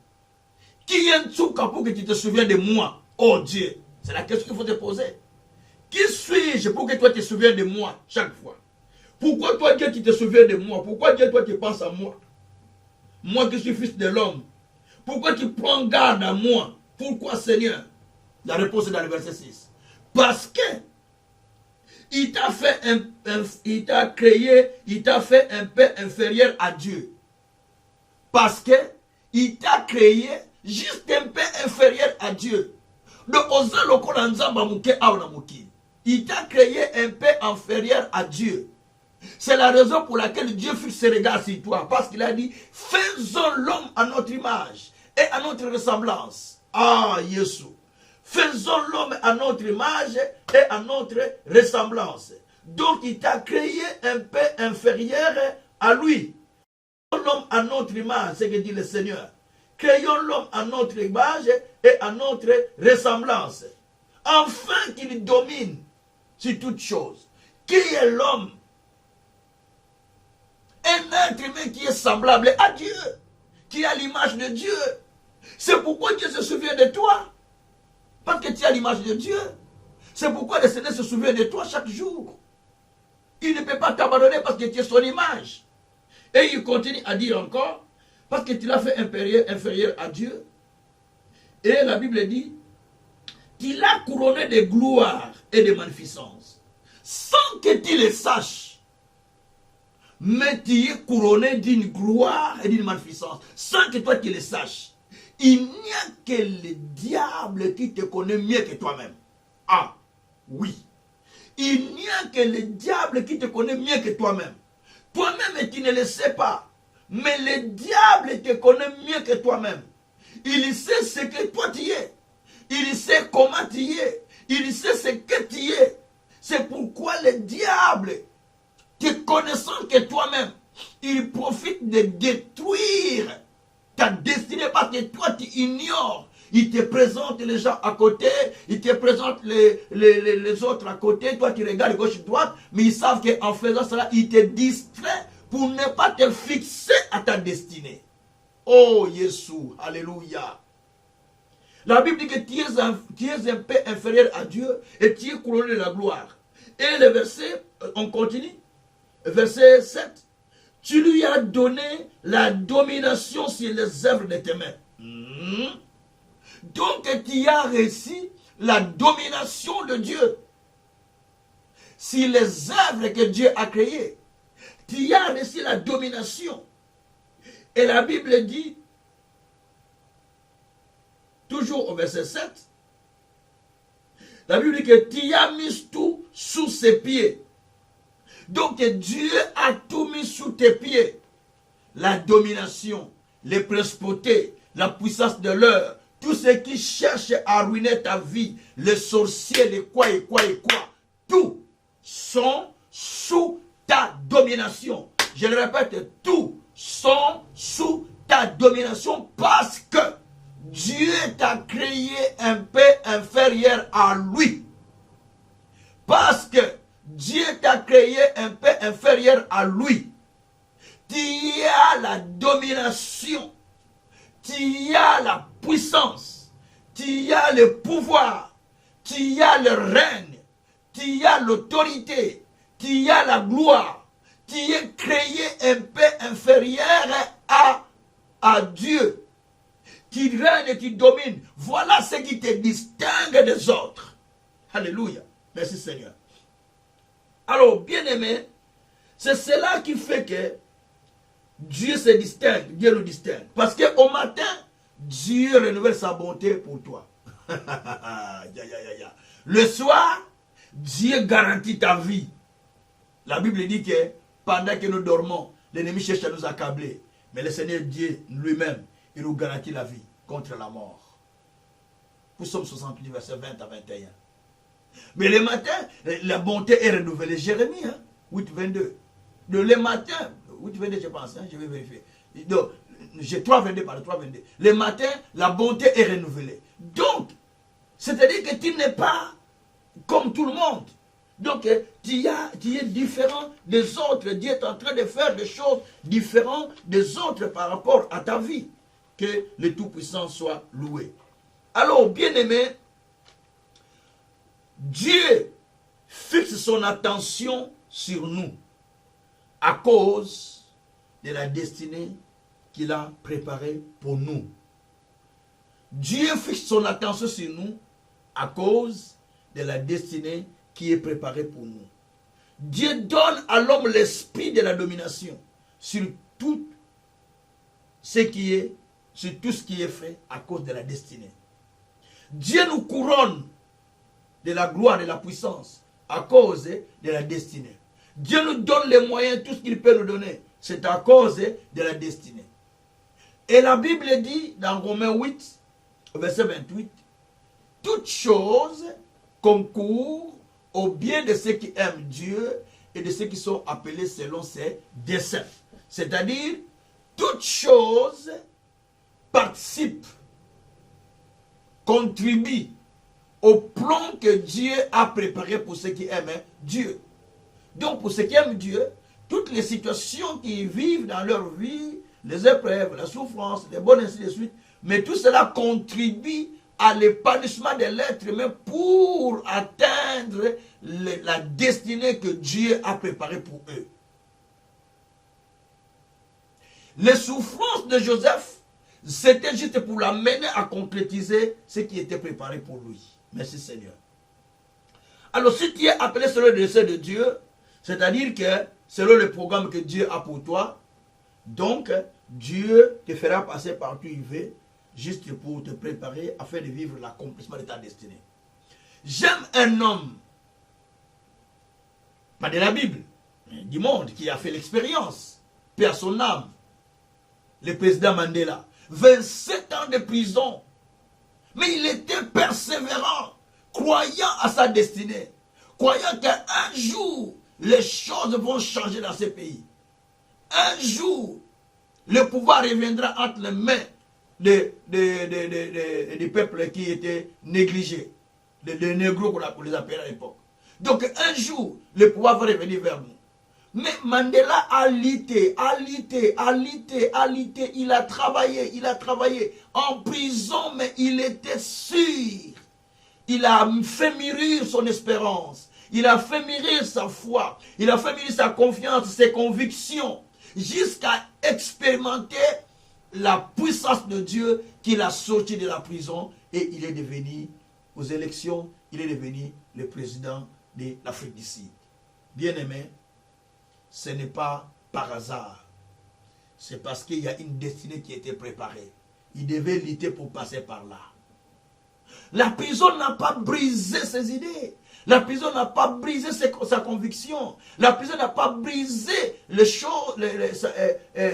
S2: Qui est Tsuka pour que tu te souviennes de moi? Oh Dieu, c'est la question qu'il faut te poser. Qui suis-je pour que toi te souviennes de moi chaque fois? Pourquoi toi Dieu tu te souviens de moi? Pourquoi Dieu toi tu penses à moi? Moi qui suis fils de l'homme. Pourquoi tu prends garde à moi? Pourquoi Seigneur? La réponse est dans le verset 6. Parce que il t'a fait il t'a créé, il t'a fait un peu inférieur à Dieu. Parce que il t'a créé juste un peu inférieur à Dieu. Donc, il t'a créé un peu inférieur à Dieu. C'est la raison pour laquelle Dieu fixe ses regards sur toi. Parce qu'il a dit, faisons l'homme à notre image et à notre ressemblance. Ah, Jésus. Faisons l'homme à notre image et à notre ressemblance. Donc, il t'a créé un peu inférieur à lui. L'homme à notre image, c'est ce que dit le Seigneur. Créons l'homme à notre image et à notre ressemblance. Afin qu'il domine sur toutes choses. Qui est l'homme? Un être humain qui est semblable à Dieu, qui a l'image de Dieu. C'est pourquoi Dieu se souvient de toi. Parce que tu as l'image de Dieu. C'est pourquoi le Seigneur se souvient de toi chaque jour. Il ne peut pas t'abandonner parce que tu es son image. Et il continue à dire encore, parce que tu l'as fait inférieur à Dieu. Et la Bible dit, qu'il l'a couronné de gloire et de magnificence, sans que tu le saches. Mais tu es couronné d'une gloire et d'une magnificence, sans que toi tu le saches. Il n'y a que le diable qui te connaît mieux que toi-même. Ah, oui. Il n'y a que le diable qui te connaît mieux que toi-même. Toi-même, tu ne le sais pas. Mais le diable te connaît mieux que toi-même. Il sait ce que toi tu es. Il sait comment tu es. Il sait ce que tu es. C'est pourquoi le diable, te connaissant que toi-même, il profite de détruire ta destinée parce que toi tu ignores. Il te présente les gens à côté, il te présente les autres à côté, toi tu regardes gauche et droite, mais ils savent qu'en faisant cela, il te distrait pour ne pas te fixer à ta destinée. Oh Jésus, alléluia. La Bible dit que tu es un peu inférieur à Dieu et tu es couronné de la gloire. Et le verset, on continue, verset 7. Tu lui as donné la domination sur les œuvres de tes mains. Donc tu as reçu la domination de Dieu sur les œuvres que Dieu a créées. Tu as reçu la domination. Et la Bible dit, toujours au verset 7, la Bible dit que tu as mis tout sous ses pieds. Donc Dieu a tout mis sous tes pieds. La domination, les principautés, la puissance de l'heure, tous ceux qui cherchent à ruiner ta vie, les sorciers, les quoi, tout sont sous ta domination. Je le répète, tout sont sous ta domination parce que Dieu t'a créé un peu inférieur à lui. Parce que Dieu t'a créé un peu inférieur à lui. Tu as la domination. Tu as la puissance. Tu as le pouvoir. Tu as le règne. Tu as l'autorité. Tu as la gloire. Tu es créé un peu inférieur à Dieu. Tu règnes et tu domines. Voilà ce qui te distingue des autres. Alléluia. Merci Seigneur. Alors, bien-aimé, c'est cela qui fait que Dieu se distingue, Dieu nous distingue. Parce qu'au matin, Dieu renouvelle sa bonté pour toi. Le soir, Dieu garantit ta vie. La Bible dit que pendant que nous dormons, l'ennemi cherche à nous accabler. Mais le Seigneur Dieu lui-même, il nous garantit la vie contre la mort. Psaume 68, verset 20 à 21. Mais le matin, la bonté est renouvelée. Jérémie, 8, 22. Le matin, 8, 22 je pense, je vais vérifier. Donc, j'ai 3, 22 par 3, 22. Le matin, la bonté est renouvelée. Donc, c'est-à-dire que tu n'es pas comme tout le monde. Donc, tu es différent des autres. Dieu est en train de faire des choses différentes des autres par rapport à ta vie. Que le Tout-Puissant soit loué. Alors, bien-aimé, Dieu fixe son attention sur nous à cause de la destinée qu'il a préparée pour nous. Dieu fixe son attention sur nous à cause de la destinée qui est préparée pour nous. Dieu donne à l'homme l'esprit de la domination sur tout ce qui est, sur tout ce qui est fait à cause de la destinée. Dieu nous couronne de la gloire, de la puissance à cause de la destinée. Dieu nous donne les moyens, tout ce qu'il peut nous donner, c'est à cause de la destinée. Et la Bible dit dans Romains 8, verset 28, toutes choses concourent au bien de ceux qui aiment Dieu et de ceux qui sont appelés selon ses desseins. C'est-à-dire, toutes choses participent, contribuent au plan que Dieu a préparé pour ceux qui aiment Dieu. Donc, pour ceux qui aiment Dieu, toutes les situations qu'ils vivent dans leur vie, les épreuves, la souffrance, les bonnes, ainsi de suite, mais tout cela contribue à l'épanouissement de l'être humain pour atteindre la destinée que Dieu a préparée pour eux. Les souffrances de Joseph, c'était juste pour l'amener à concrétiser ce qui était préparé pour lui. Merci Seigneur. Alors si tu es appelé selon le dessein de Dieu, c'est-à-dire que selon le programme que Dieu a pour toi, donc Dieu te fera passer par tout il veut, juste pour te préparer afin de vivre l'accomplissement de ta destinée. J'aime un homme, pas de la Bible, mais du monde, qui a fait l'expérience, paix à son âme, le président Mandela. 27 ans de prison, mais il était persévérant, croyant à sa destinée, croyant qu'un jour, les choses vont changer dans ce pays. Un jour, le pouvoir reviendra entre les mains des peuples qui étaient négligés, des négros qu'on les appelait à l'époque. Donc un jour, le pouvoir va revenir vers nous. Mais Mandela a lutté, il a travaillé en prison, mais il était sûr. Il a fait mûrir son espérance, il a fait mûrir sa foi, il a fait mûrir sa confiance, ses convictions, jusqu'à expérimenter la puissance de Dieu qui l'a sorti de la prison et il est devenu, aux élections, il est devenu le président de l'Afrique du Sud. Bien-aimé, ce n'est pas par hasard. C'est parce qu'il y a une destinée qui était préparée. Il devait lutter pour passer par là. La prison n'a pas brisé ses idées. La prison n'a pas brisé sa conviction. La prison n'a pas brisé les choses,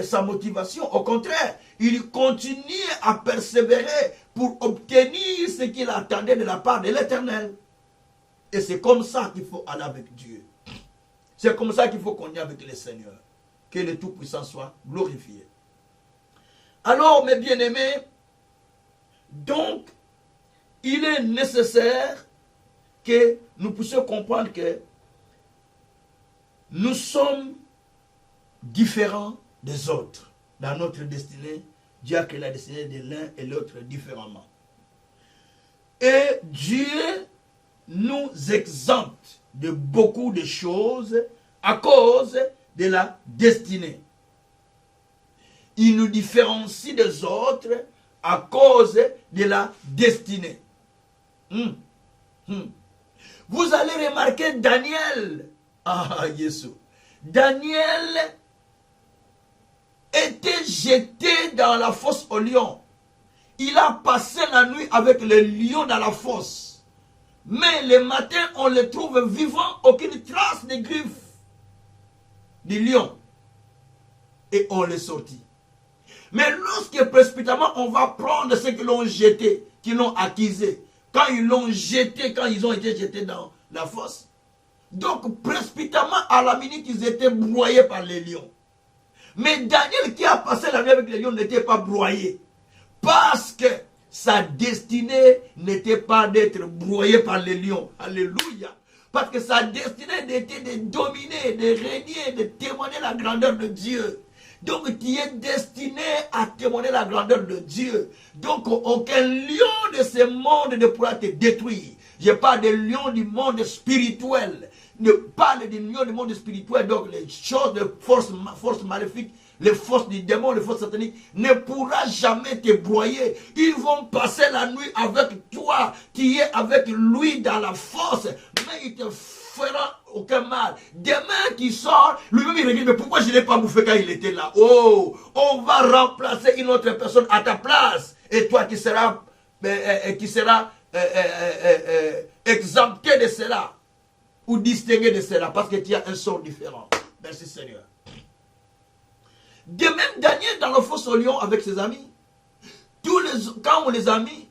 S2: sa motivation. Au contraire, il continuait à persévérer pour obtenir ce qu'il attendait de la part de l'Éternel. Et c'est comme ça qu'il faut aller avec Dieu. C'est comme ça qu'il faut qu'on y aille avec le Seigneur. Que le Tout-Puissant soit glorifié. Alors, mes bien-aimés, donc, il est nécessaire que nous puissions comprendre que nous sommes différents des autres. Dans notre destinée, Dieu a créé la destinée de l'un et l'autre différemment. Et Dieu nous exempte de beaucoup de choses à cause de la destinée. Il nous différencie des autres à cause de la destinée. Vous allez remarquer Daniel. Ah, Jésus. Daniel était jeté dans la fosse aux lions. Il a passé la nuit avec les lions dans la fosse. Mais le matin, on le trouve vivant, aucune trace de griffes du lion. Et on le sortit. Mais lorsque précipitamment on va prendre ceux qui l'ont jeté, qui l'ont accusé, quand ils l'ont jeté, quand ils ont été jetés dans la fosse, donc précipitamment à la minute ils étaient broyés par les lions. Mais Daniel qui a passé la nuit avec les lions n'était pas broyé. Parce que sa destinée n'était pas d'être broyé par les lions. Alléluia. Parce que sa destinée était de dominer, de régner, de témoigner la grandeur de Dieu. Donc tu es destiné à témoigner la grandeur de Dieu. Donc aucun lion de ce monde ne pourra te détruire. Je parle des lions du monde spirituel. Ne parle des lions du monde spirituel. Donc les choses de force maléfique les forces du démon, les forces sataniques, ne pourra jamais te broyer. Ils vont passer la nuit avec toi. Tu es avec lui dans la force. Mais il te fera aucun mal. Demain qui sort, lui-même il dit, mais pourquoi je ne l'ai pas bouffé quand il était là? Oh, on va remplacer une autre personne à ta place. Et toi qui seras exempté de cela. Ou distingué de cela. Parce que tu as un sort différent. Merci Seigneur. De même Daniel dans le fosse au lion avec ses amis. Quand on les a mis,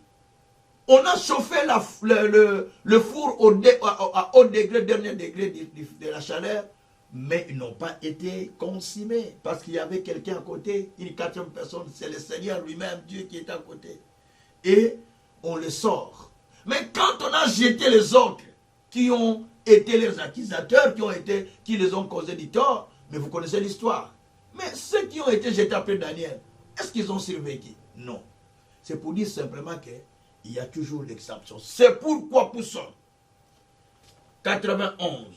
S2: on a chauffé le four à haut degré, dernier degré de la chaleur, mais ils n'ont pas été consumés parce qu'il y avait quelqu'un à côté, une quatrième personne, c'est le Seigneur lui-même, Dieu qui est à côté. Et on les sort. Mais quand on a jeté les autres qui ont été les accusateurs, qui les ont causé du tort, mais vous connaissez l'histoire. Mais ceux qui ont été jetés après Daniel, est-ce qu'ils ont survécu? Non. C'est pour dire simplement qu'il y a toujours l'exception. C'est pourquoi Psaume 91,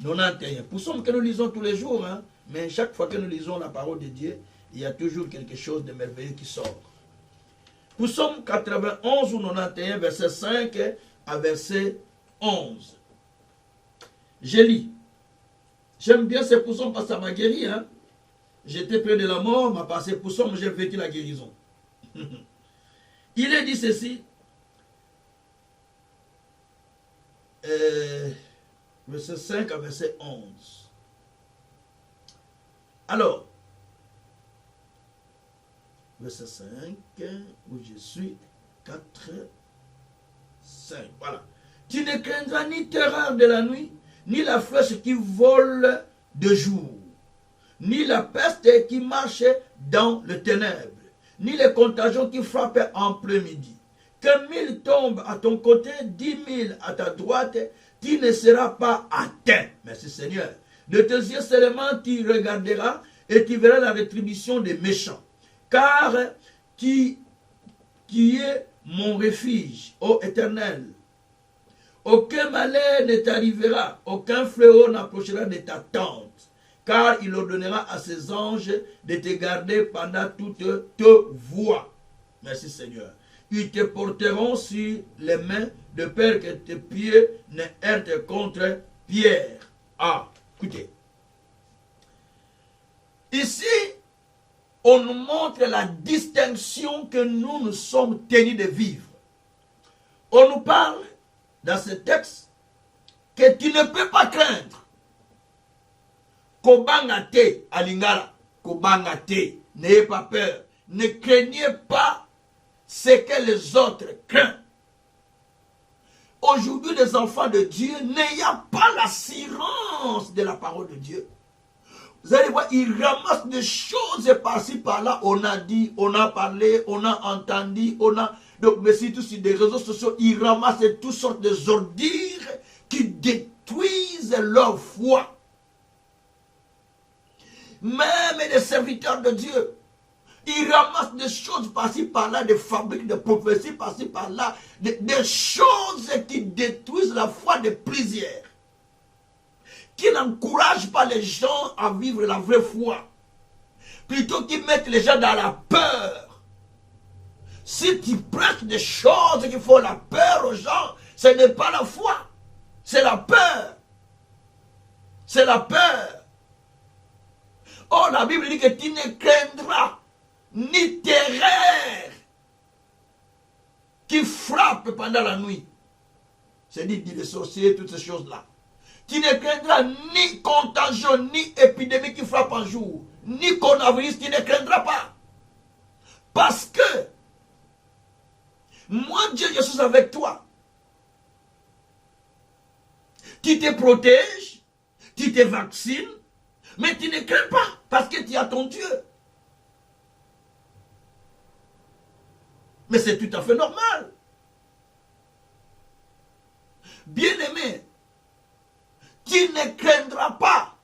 S2: 91. Psaume que nous lisons tous les jours, hein, mais chaque fois que nous lisons la parole de Dieu, il y a toujours quelque chose de merveilleux qui sort. Psaume 91 ou 91, verset 5 à verset 11. Je lis. J'aime bien ces psaumes parce que ça m'a guéri. Hein? J'étais près de la mort, m'a passé psaume, j'ai vécu la guérison. Il est dit ceci. Verset 5 à verset 11. Alors, verset 5, où je suis, 4, 5, voilà. Tu ne craindras ni terreur de la nuit, ni la flèche qui vole de jour, ni la peste qui marche dans le ténèbre, ni les contagions qui frappent en plein-midi. Que 1000 tombent à ton côté, 10 000 à ta droite, tu ne seras pas atteint. Merci Seigneur. De tes yeux seulement tu regarderas et tu verras la rétribution des méchants. Car qui est mon refuge, ô Éternel. Aucun malheur ne t'arrivera, aucun fléau n'approchera de ta tente, car il ordonnera à ses anges de te garder pendant toute ta voie. Merci Seigneur. Ils te porteront sur les mains de peur que tes pieds ne heurtent contre pierre. Ah, écoutez. Ici, on nous montre la distinction que nous sommes tenus de vivre. On nous parle dans ce texte que tu ne peux pas craindre. Kobangate alingara, kobangate, n'ayez pas peur. Ne craignez pas ce que les autres craignent. Aujourd'hui, les enfants de Dieu, n'ayant pas l'assurance de la parole de Dieu. Vous allez voir, ils ramassent des choses par-ci, par-là. On a dit, on a parlé, on a entendu, on a... Donc, mais surtout sur des réseaux sociaux, ils ramassent toutes sortes de ordures qui détruisent leur foi. Même les serviteurs de Dieu, ils ramassent des choses par-ci, par-là, des fabriques de prophéties par-ci, par-là, des choses qui détruisent la foi de plusieurs, qui n'encouragent pas les gens à vivre la vraie foi, plutôt qu'ils mettent les gens dans la peur. Si tu prêches des choses qui font la peur aux gens, ce n'est pas la foi, c'est la peur. C'est la peur. Oh, la Bible dit que tu ne craindras ni terreur qui frappe pendant la nuit. C'est dit les sorciers, toutes ces choses-là. Tu ne craindras ni contagion, ni épidémie qui frappe en jour, ni coronavirus, tu ne craindras pas. Parce que moi, Dieu, je suis avec toi. Tu te protèges, tu te vaccines, mais tu ne crains pas parce que tu as ton Dieu. Mais c'est tout à fait normal. Bien-aimé, tu ne craindras pas.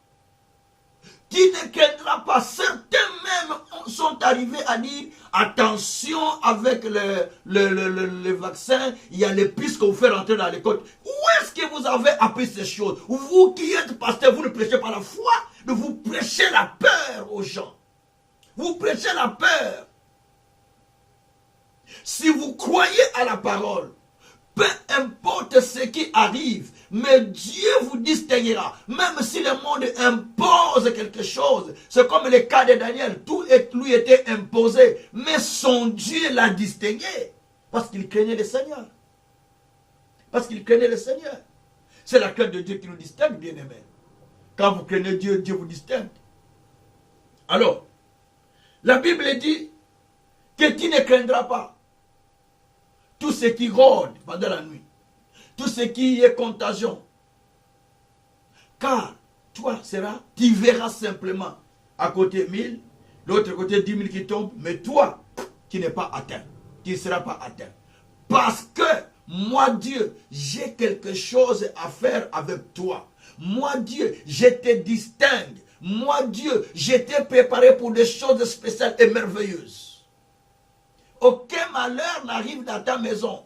S2: Tu ne craindras pas. Certains même sont arrivés à dire attention avec le vaccin, il y a les puces qu'on fait rentrer dans les côtes. Où est-ce que vous avez appris ces choses, vous qui êtes pasteur, vous ne prêchez pas la foi, mais vous prêchez la peur aux gens. Vous prêchez la peur. Si vous croyez à la parole, peu importe ce qui arrive, mais Dieu vous distinguera. Même si le monde impose quelque chose, c'est comme le cas de Daniel, tout lui était imposé, mais son Dieu l'a distingué, parce qu'il craignait le Seigneur. Parce qu'il craignait le Seigneur. C'est la crainte de Dieu qui nous distingue, bien-aimés. Quand vous craignez Dieu, Dieu vous distingue. Alors, la Bible dit que tu ne craindras pas tout ce qui rôde pendant la nuit, tout ce qui est contagion. Car toi tu verras simplement à côté 1000, l'autre côté 10 000 qui tombent, mais toi, tu n'es pas atteint. Tu ne seras pas atteint. Parce que moi, Dieu, j'ai quelque chose à faire avec toi. Moi, Dieu, je te distingue. Moi, Dieu, je t'ai préparé pour des choses spéciales et merveilleuses. Aucun malheur n'arrive dans ta maison.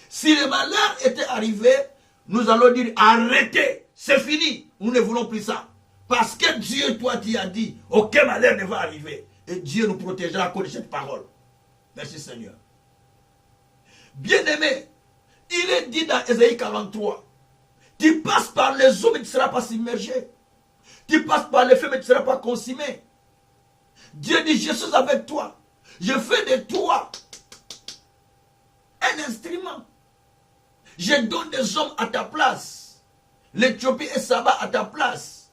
S2: Si le malheur était arrivé, nous allons dire arrêtez, c'est fini. Nous ne voulons plus ça. Parce que Dieu, toi, tu as dit, aucun malheur ne va arriver. Et Dieu nous protégera à cause de cette parole. Merci Seigneur. Bien-aimé, il est dit dans Ésaïe 43, tu passes par les eaux, mais tu ne seras pas submergé. Tu passes par les feux, mais tu ne seras pas consumé. Dieu dit, je suis avec toi. Je fais de toi un instrument. Je donne des hommes à ta place. L'Éthiopie et Saba à ta place.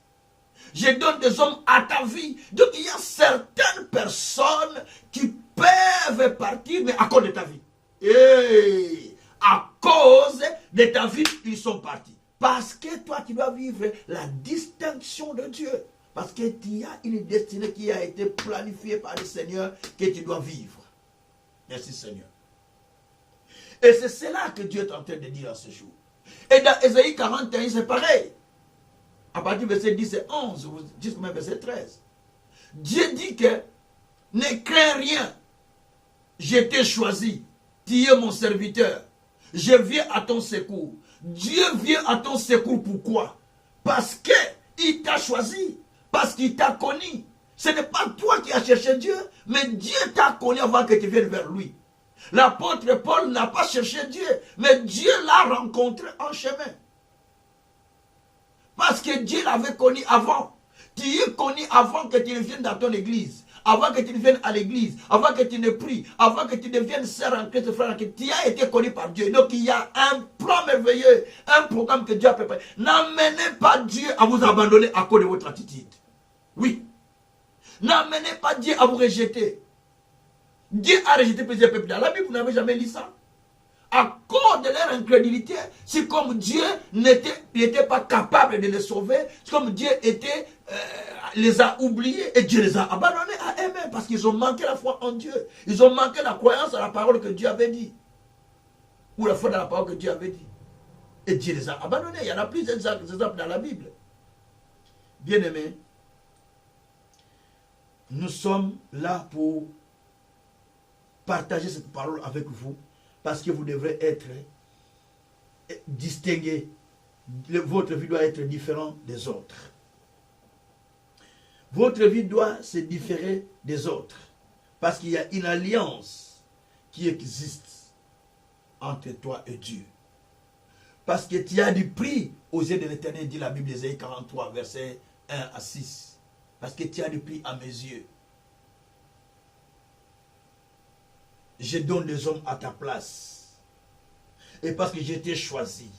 S2: Je donne des hommes à ta vie. Donc il y a certaines personnes qui peuvent partir, mais à cause de ta vie. Et à cause de ta vie, ils sont partis. Parce que toi, tu dois vivre la distinction de Dieu. Parce que tu y a une destinée qui a été planifiée par le Seigneur que tu dois vivre. Merci Seigneur. Et c'est cela que Dieu est en train de dire à ce jour. Et dans Ésaïe 41, c'est pareil. À partir du verset 10 et 11, jusqu'au même verset 13. Dieu dit que ne crains rien. Je t'ai choisi. Tu es mon serviteur. Je viens à ton secours. Dieu vient à ton secours. Pourquoi? Parce qu'il t'a choisi. Parce qu'il t'a connu. Ce n'est pas toi qui as cherché Dieu, mais Dieu t'a connu avant que tu viennes vers lui. L'apôtre Paul n'a pas cherché Dieu, mais Dieu l'a rencontré en chemin. Parce que Dieu l'avait connu avant. Tu es connu avant que tu ne viennes dans ton église. Avant que tu ne viennes à l'église. Avant que tu ne pries. Avant que tu deviennes sœur en Christ, frère en Christ. Tu as été connu par Dieu. Donc il y a un plan merveilleux. Un programme que Dieu a préparé. N'amenez pas Dieu à vous abandonner à cause de votre attitude. Oui. N'amenez pas Dieu à vous rejeter. Dieu a rejeté plusieurs peuples. Dans la Bible, vous n'avez jamais lu ça. À cause de leur incrédulité, c'est comme Dieu n'était pas capable de les sauver, c'est comme Dieu les a oubliés et Dieu les a abandonnés à eux-mêmes parce qu'ils ont manqué la foi en Dieu. Ils ont manqué la croyance à la parole que Dieu avait dit. Ou la foi dans la parole que Dieu avait dit. Et Dieu les a abandonnés. Il y en a plusieurs exemples dans la Bible. Bien-aimés, nous sommes là pour partager cette parole avec vous. Parce que vous devrez être distingué. Votre vie doit être différente des autres. Votre vie doit se différer des autres. Parce qu'il y a une alliance qui existe entre toi et Dieu. Parce que tu as du prix aux yeux de l'Éternel, dit la Bible, Ésaïe 43, versets 1 à 6. Parce que tu as du prix à mes yeux. Je donne des hommes à ta place. Et parce que je t'ai choisi.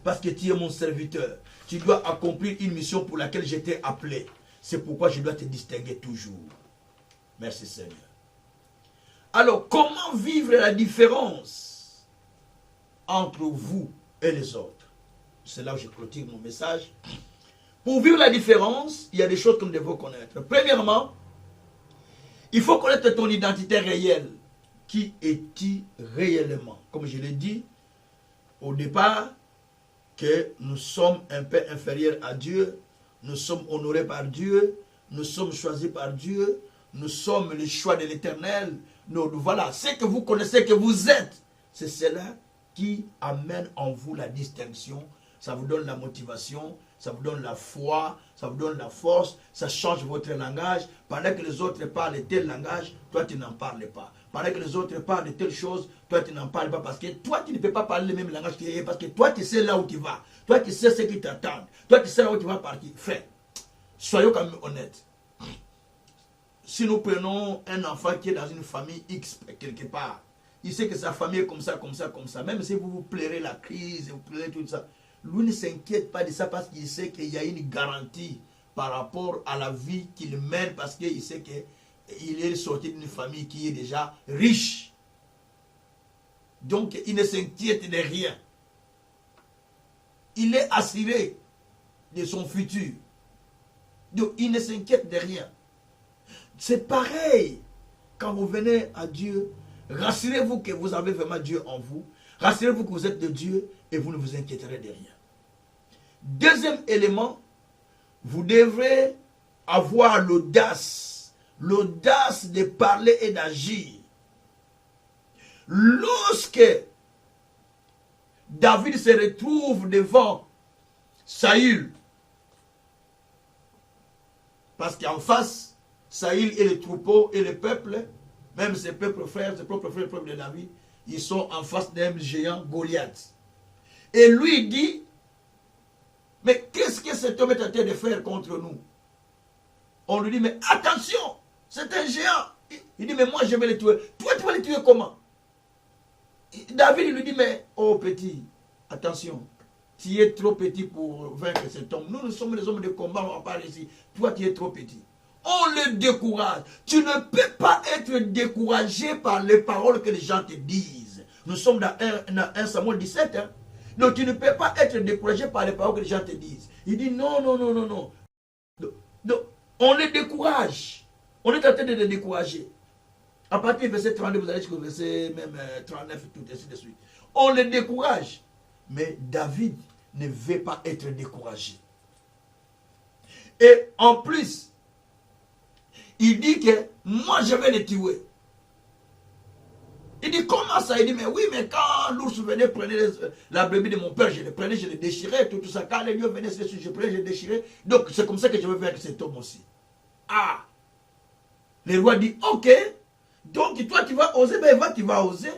S2: Parce que tu es mon serviteur. Tu dois accomplir une mission pour laquelle je t'ai appelé. C'est pourquoi je dois te distinguer toujours. Merci Seigneur. Alors, comment vivre la différence entre vous et les autres? C'est là où je clôture mon message. Pour vivre la différence, il y a des choses que nous devons connaître. Premièrement, il faut connaître ton identité réelle. Qui es-tu réellement? Comme je l'ai dit au départ, que nous sommes un peu inférieurs à Dieu, nous sommes honorés par Dieu, nous sommes choisis par Dieu, nous sommes le choix de l'Éternel. Voilà, ce que vous connaissez que vous êtes, c'est cela qui amène en vous la distinction. Ça vous donne la motivation, ça vous donne la foi, ça vous donne la force, ça change votre langage. Pendant que les autres parlent de tel langage, toi tu n'en parles pas. Pendant que les autres parlent de telle chose, toi tu n'en parles pas parce que toi tu ne peux pas parler le même langage que parce que toi tu sais là où tu vas. Toi tu sais ce qui t'attend. Toi tu sais là où tu vas partir. Frère, soyons quand même honnêtes. Si nous prenons un enfant qui est dans une famille X quelque part, il sait que sa famille est comme ça, comme ça, comme ça. Même si vous plairez la crise, vous plairez tout ça, lui ne s'inquiète pas de ça parce qu'il sait qu'il y a une garantie par rapport à la vie qu'il mène parce qu'il sait qu'il est sorti d'une famille qui est déjà riche. Donc il ne s'inquiète de rien. Il est assuré de son futur. Donc il ne s'inquiète de rien. C'est pareil quand vous venez à Dieu. Rassurez-vous que vous avez vraiment Dieu en vous. Rassurez-vous que vous êtes de Dieu et vous ne vous inquiéterez de rien. Deuxième élément, vous devrez avoir l'audace de parler et d'agir. Lorsque David se retrouve devant Saül, parce qu'en face, Saül et le troupeau et le peuple, même ses propres frères, le peuple de David, ils sont en face d'un géant Goliath. Et lui dit, mais qu'est-ce que cet homme est en train de faire contre nous? On lui dit, mais attention, c'est un géant. Il dit, mais moi je vais le tuer. Toi, tu vas le tuer comment? David lui dit, mais oh petit, attention, tu es trop petit pour vaincre cet homme. Nous sommes les hommes de combat, on parle ici. Toi, tu es trop petit. On le décourage. Tu ne peux pas être découragé par les paroles que les gens te disent. Nous sommes dans 1 Samuel 17. Hein? Donc tu ne peux pas être découragé par les paroles que les gens te disent. Il dit non, non, non, non, non. Donc, on les décourage. On est en train de les décourager. À partir du verset 32, vous allez jusqu'au verset même 39 et tout, ainsi de suite. On les décourage. Mais David ne veut pas être découragé. Et en plus, il dit que moi je vais les tuer. Il dit comment ça? Il dit mais oui, mais quand l'ours venait prendre la brebis de mon père, je le prenais, je le déchirais, tout ça. Quand les lions venaient, je prenais, je le déchirais. Donc c'est comme ça que je vais vaincre cet homme aussi. Ah! Le roi dit ok. Donc toi tu vas oser, ben tu vas oser.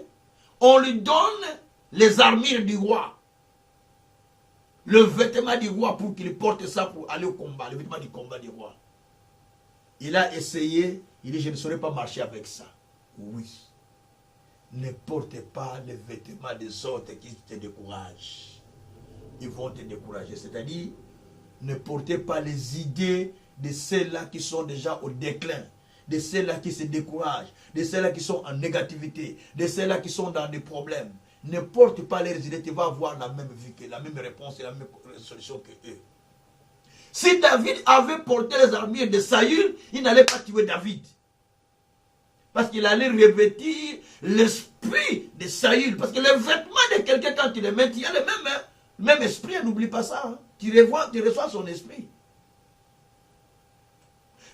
S2: On lui donne les armures du roi. Le vêtement du roi pour qu'il porte ça pour aller au combat. Le vêtement du combat du roi. Il a essayé, il dit, je ne saurais pas marcher avec ça. Oui. Ne porte pas les vêtements des autres qui te découragent. Ils vont te décourager. C'est-à-dire, ne portez pas les idées de ceux-là qui sont déjà au déclin, de ceux-là qui se découragent, de ceux-là qui sont en négativité, de ceux-là qui sont dans des problèmes. Ne porte pas leurs idées, tu vas avoir la même vie, la même réponse et la même solution que eux. Si David avait porté les armures de Saül, il n'allait pas tuer David. Parce qu'il allait revêtir l'esprit de Saül. Parce que les vêtements de quelqu'un, quand tu les mets, il y a le même esprit, n'oublie pas ça. Hein. Tu reçois son esprit.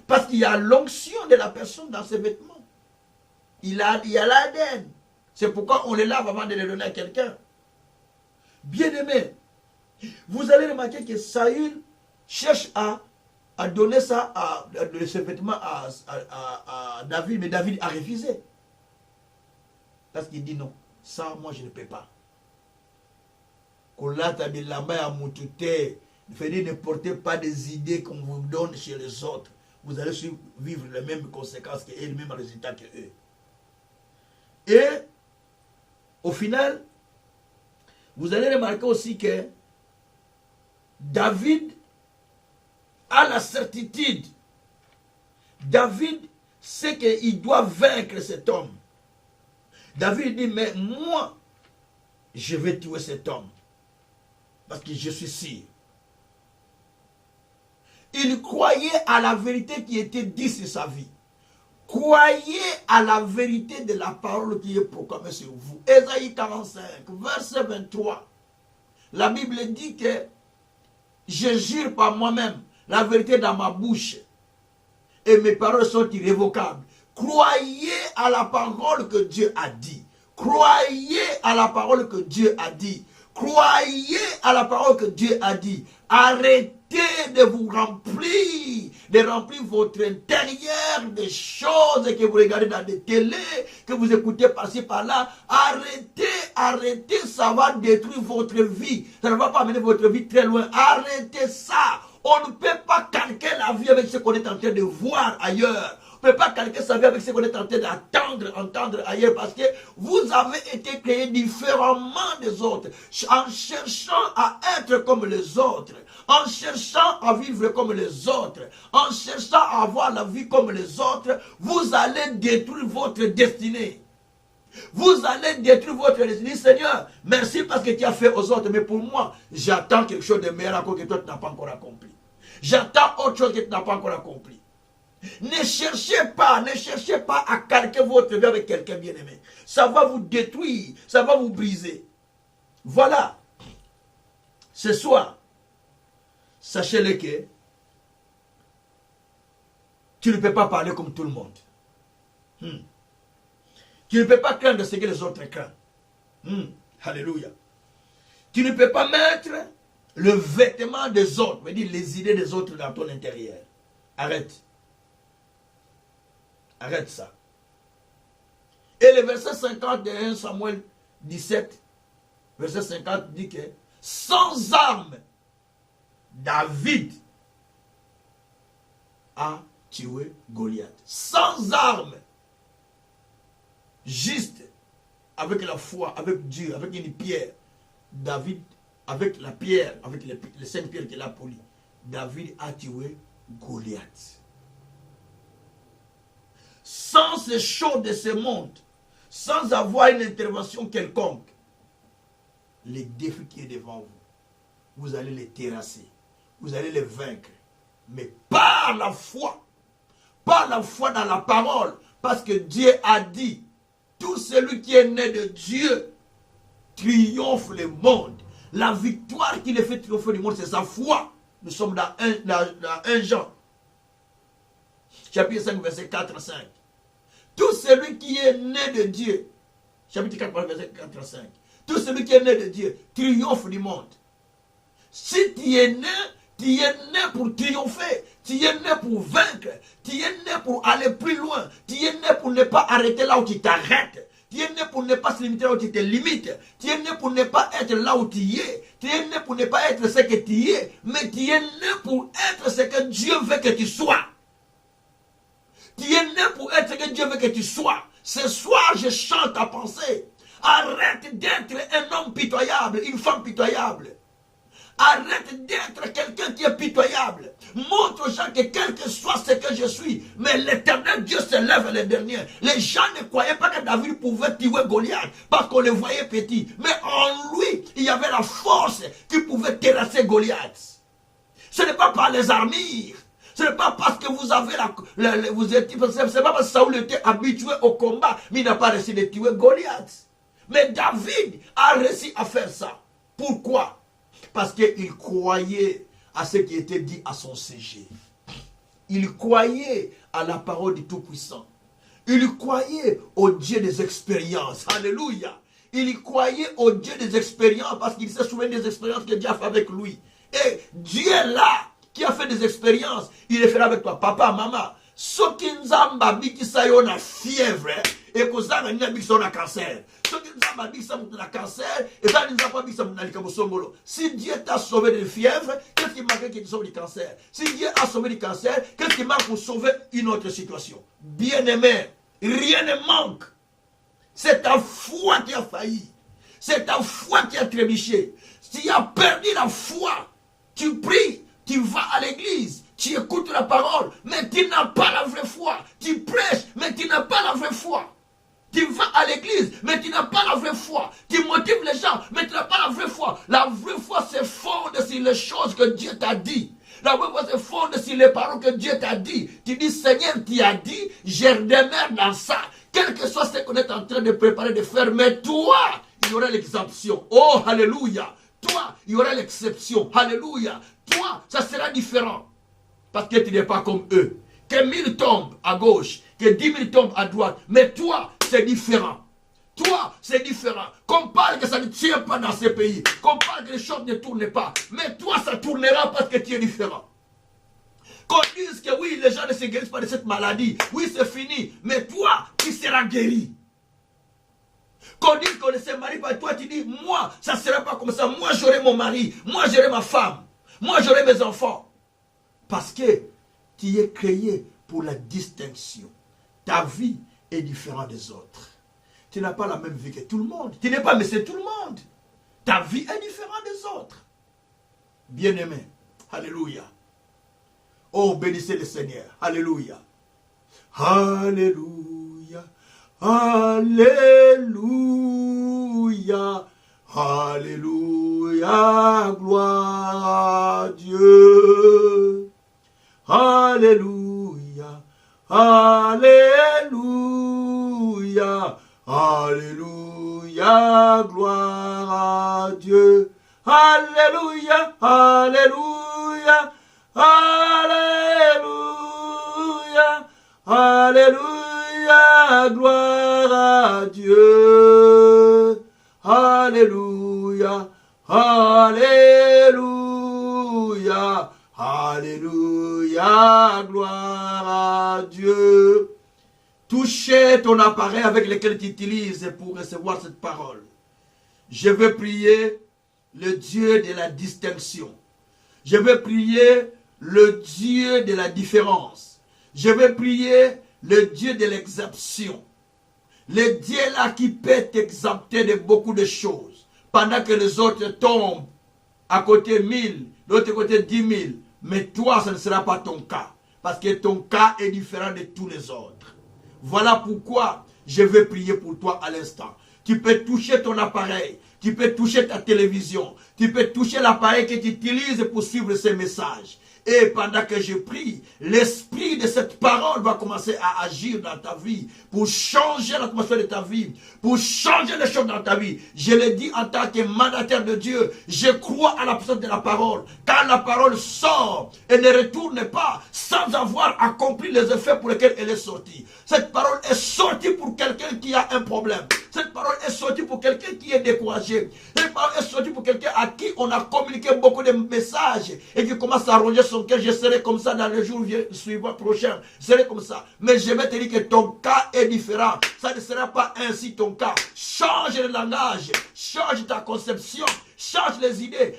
S2: Parce qu'il y a l'onction de la personne dans ses vêtements. Il y a l'ADN. C'est pourquoi on les lave avant de les donner à quelqu'un. Bien-aimé, vous allez remarquer que Saül cherche à donner ça, ce vêtement à David, mais David a refusé. Parce qu'il dit non, ça moi je ne peux pas. Ne portez pas des idées qu'on vous donne chez les autres. Vous allez vivre les mêmes conséquences qu'eux, les mêmes résultats qu'eux. Et au final, vous allez remarquer aussi que David a la certitude. David sait qu'il doit vaincre cet homme. David dit, mais moi, je vais tuer cet homme. Parce que je suis sûr. Il croyait à la vérité qui était dite sur sa vie. Croyez à la vérité de la parole qui est proclamée sur vous. Ésaïe 45, verset 23. La Bible dit que je jure par moi-même la vérité dans ma bouche. Et mes paroles sont irrévocables. Croyez à la parole que Dieu a dit. Croyez à la parole que Dieu a dit. Croyez à la parole que Dieu a dit. Arrêtez de vous remplir, de remplir votre intérieur des choses que vous regardez dans des télés, que vous écoutez par-ci par-là. Arrêtez, ça va détruire votre vie. Ça ne va pas amener votre vie très loin. Arrêtez ça. On ne peut pas calquer la vie avec ce qu'on est en train de voir ailleurs. On ne peut pas calquer sa vie avec ce qu'on est en train entendre ailleurs, parce que vous avez été créés différemment des autres, en cherchant à être comme les autres, en cherchant à vivre comme les autres, en cherchant à avoir la vie comme les autres. Vous allez détruire votre destinée. Vous allez détruire votre destinée. Seigneur, merci parce que tu as fait aux autres, mais pour moi, j'attends quelque chose de meilleur que toi tu n'as pas encore accompli. J'attends autre chose que tu n'as pas encore accompli. Ne cherchez pas à calquer votre vie avec quelqu'un bien-aimé. Ça va vous détruire, ça va vous briser. Voilà. Ce soir, sachez-le que tu ne peux pas parler comme tout le monde. Tu ne peux pas craindre ce que les autres craignent. Alléluia. Tu ne peux pas mettre le vêtement des autres, c'est-à-dire les idées des autres dans ton intérieur. Arrête. Arrête ça. Et le verset 50 de 1 Samuel 17, verset 50 dit que sans armes, David a tué Goliath. Sans armes. Juste avec la foi, avec Dieu, avec une pierre. David, avec la pierre, avec les 5 pierres qu'il a polies, David a tué Goliath. Sans ces choses de ce monde, sans avoir une intervention quelconque, les défis qui sont devant vous, vous allez les terrasser, vous allez les vaincre, mais par la foi dans la parole, parce que Dieu a dit, tout celui qui est né de Dieu triomphe le monde. La victoire qui le fait triompher du monde, c'est sa foi. Nous sommes dans 1 Jean, chapitre 5, verset 4 à 5. Tout celui qui est né de Dieu, chapitre 4, verset 4 à 5. Tout celui qui est né de Dieu triomphe du monde. Si tu es né pour triompher, tu es né pour vaincre, tu es né pour aller plus loin, tu es né pour ne pas arrêter là où tu t'arrêtes, tu es né pour ne pas se limiter là où tu te limites, tu es né pour ne pas être là où tu es, tu es né pour ne pas être ce que tu es, mais tu es né pour être ce que Dieu veut que tu sois. Tu es né pour être ce que Dieu veut que tu sois. Ce soir, je chante ta pensée. Arrête d'être un homme pitoyable, une femme pitoyable. Arrête d'être quelqu'un qui est pitoyable. Montre aux gens que quel que soit ce que je suis, mais l'éternel Dieu se lève le dernier. Les gens ne croyaient pas que David pouvait tuer Goliath parce qu'on le voyait petit. Mais en lui, il y avait la force qui pouvait terrasser Goliath. Ce n'est pas par les armures. Ce n'est pas parce que vous avez c'est pas parce que Saoul était habitué au combat, mais il n'a pas réussi de tuer Goliath. Mais David a réussi à faire ça. Pourquoi? Parce qu'il croyait à ce qui était dit à son sujet. Il croyait à la parole du Tout-Puissant. Il croyait au Dieu des expériences. Alléluia. Il croyait au Dieu des expériences parce qu'il se souvient des expériences que Dieu a fait avec lui. Et Dieu est là, qui a fait des expériences, il les fera avec toi. Papa, maman, ce qui nous a dit que ça y a fièvre, et que ça a un cancer. Ce qui nous a dit que ça a un cancer, et ça nous a dit que ça a un. Si Dieu t'a sauvé de fièvre, qu'est-ce qui manque qu'il te sauve du cancer? Si Dieu a sauvé du cancer, qu'est-ce qui manque pour sauver une autre situation? Bien-aimé, rien ne manque. C'est ta foi qui a failli. C'est ta foi qui a trébuché. Si tu as perdu la foi, tu pries, tu vas à l'église, tu écoutes la parole, mais tu n'as pas la vraie foi. Tu prêches, mais tu n'as pas la vraie foi. Tu vas à l'église, mais tu n'as pas la vraie foi. Tu motives les gens, mais tu n'as pas la vraie foi. La vraie foi se fonde sur les choses que Dieu t'a dit. La vraie foi se fonde sur les paroles que Dieu t'a dit. Tu dis, Seigneur, tu as dit, je demeure dans ça. Quel que soit ce qu'on est en train de préparer, de faire, mais toi, il y aura l'exemption. Oh, alléluia. Toi, il y aura l'exception. Alléluia. Toi, ça sera différent. Parce que tu n'es pas comme eux. Que 1000 tombent à gauche, que 10 000 tombent à droite. Mais toi, c'est différent. Toi, c'est différent. Qu'on parle que ça ne tient pas dans ces pays. Qu'on parle que les choses ne tournent pas. Mais toi, ça tournera parce que tu es différent. Qu'on dise que oui, les gens ne se guérissent pas de cette maladie. Oui, c'est fini. Mais toi, tu seras guéri. Qu'on dise qu'on ne se marie pas. Toi, tu dis, moi, ça ne sera pas comme ça. Moi, j'aurai mon mari. Moi, j'aurai ma femme. Moi, j'aurai mes enfants. Parce que tu es créé pour la distinction. Ta vie est différente des autres. Tu n'as pas la même vie que tout le monde. Tu n'es pas monsieur tout le monde. Ta vie est différente des autres. Bien-aimé. Alléluia. Oh, bénissez le Seigneur. Alléluia. Alléluia. Alléluia. Alléluia. Gloire à Dieu. Alléluia. Alléluia. Alléluia. Gloire à Dieu. Alléluia. Alléluia. Alléluia, Alléluia, gloire à Dieu. Alléluia, Alléluia, Alléluia, gloire à Dieu. Touchez ton appareil avec lequel tu utilises pour recevoir cette parole. Je veux prier le Dieu de la distinction. Je veux prier le Dieu de la différence. Je vais prier le Dieu de l'exemption. Le Dieu là qui peut t'exempter de beaucoup de choses. Pendant que les autres tombent à côté 1000, l'autre côté 10 000. Mais toi, ce ne sera pas ton cas. Parce que ton cas est différent de tous les autres. Voilà pourquoi je vais prier pour toi à l'instant. Tu peux toucher ton appareil. Tu peux toucher ta télévision. Tu peux toucher l'appareil que tu utilises pour suivre ces messages. Et pendant que je prie, l'esprit de cette parole va commencer à agir dans ta vie pour changer l'atmosphère de ta vie, pour changer les choses dans ta vie. Je le dis en tant que mandataire de Dieu, je crois à la puissance de la parole. Quand la parole sort et ne retourne pas sans avoir accompli les effets pour lesquels elle est sortie. Cette parole est sortie pour quelqu'un qui a un problème. Cette parole est sortie pour quelqu'un qui est découragé. Cette parole est sortie pour quelqu'un à qui on a communiqué beaucoup de messages et qui commence à ronger son cœur. Je serai comme ça dans les jours suivants, prochains. Je serai comme ça. Mais je vais te dire que ton cas est différent. Ça ne sera pas ainsi ton cas. Change le langage. Change ta conception. Change les idées.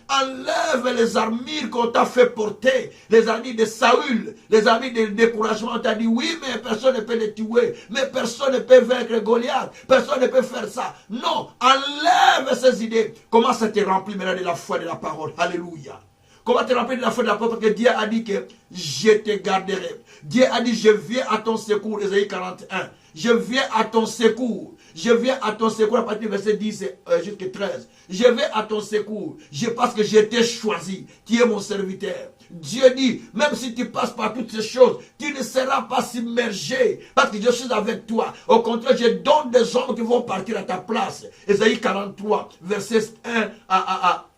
S2: Enlève les armures qu'on t'a fait porter. Les armures de Saül. Les armures de découragement. On t'a dit oui, mais personne ne peut les tuer. Mais personne ne peut vaincre Goliath. Personne ne peut faire ça. Non. Enlève ces idées. Commence à te remplir maintenant de la foi de la parole. Alléluia. Comment te remplir de la foi de la parole? Parce que Dieu a dit que je te garderai. Dieu a dit je viens à ton secours. Ésaïe 41. Je viens à ton secours. Je viens à ton secours à partir du verset 10 jusqu'à 13. Je vais à ton secours. Parce que je t'ai choisi. Tu es mon serviteur. Dieu dit, même si tu passes par toutes ces choses, tu ne seras pas submergé. Parce que je suis avec toi. Au contraire, je donne des hommes qui vont partir à ta place. Ésaïe 43, verset 1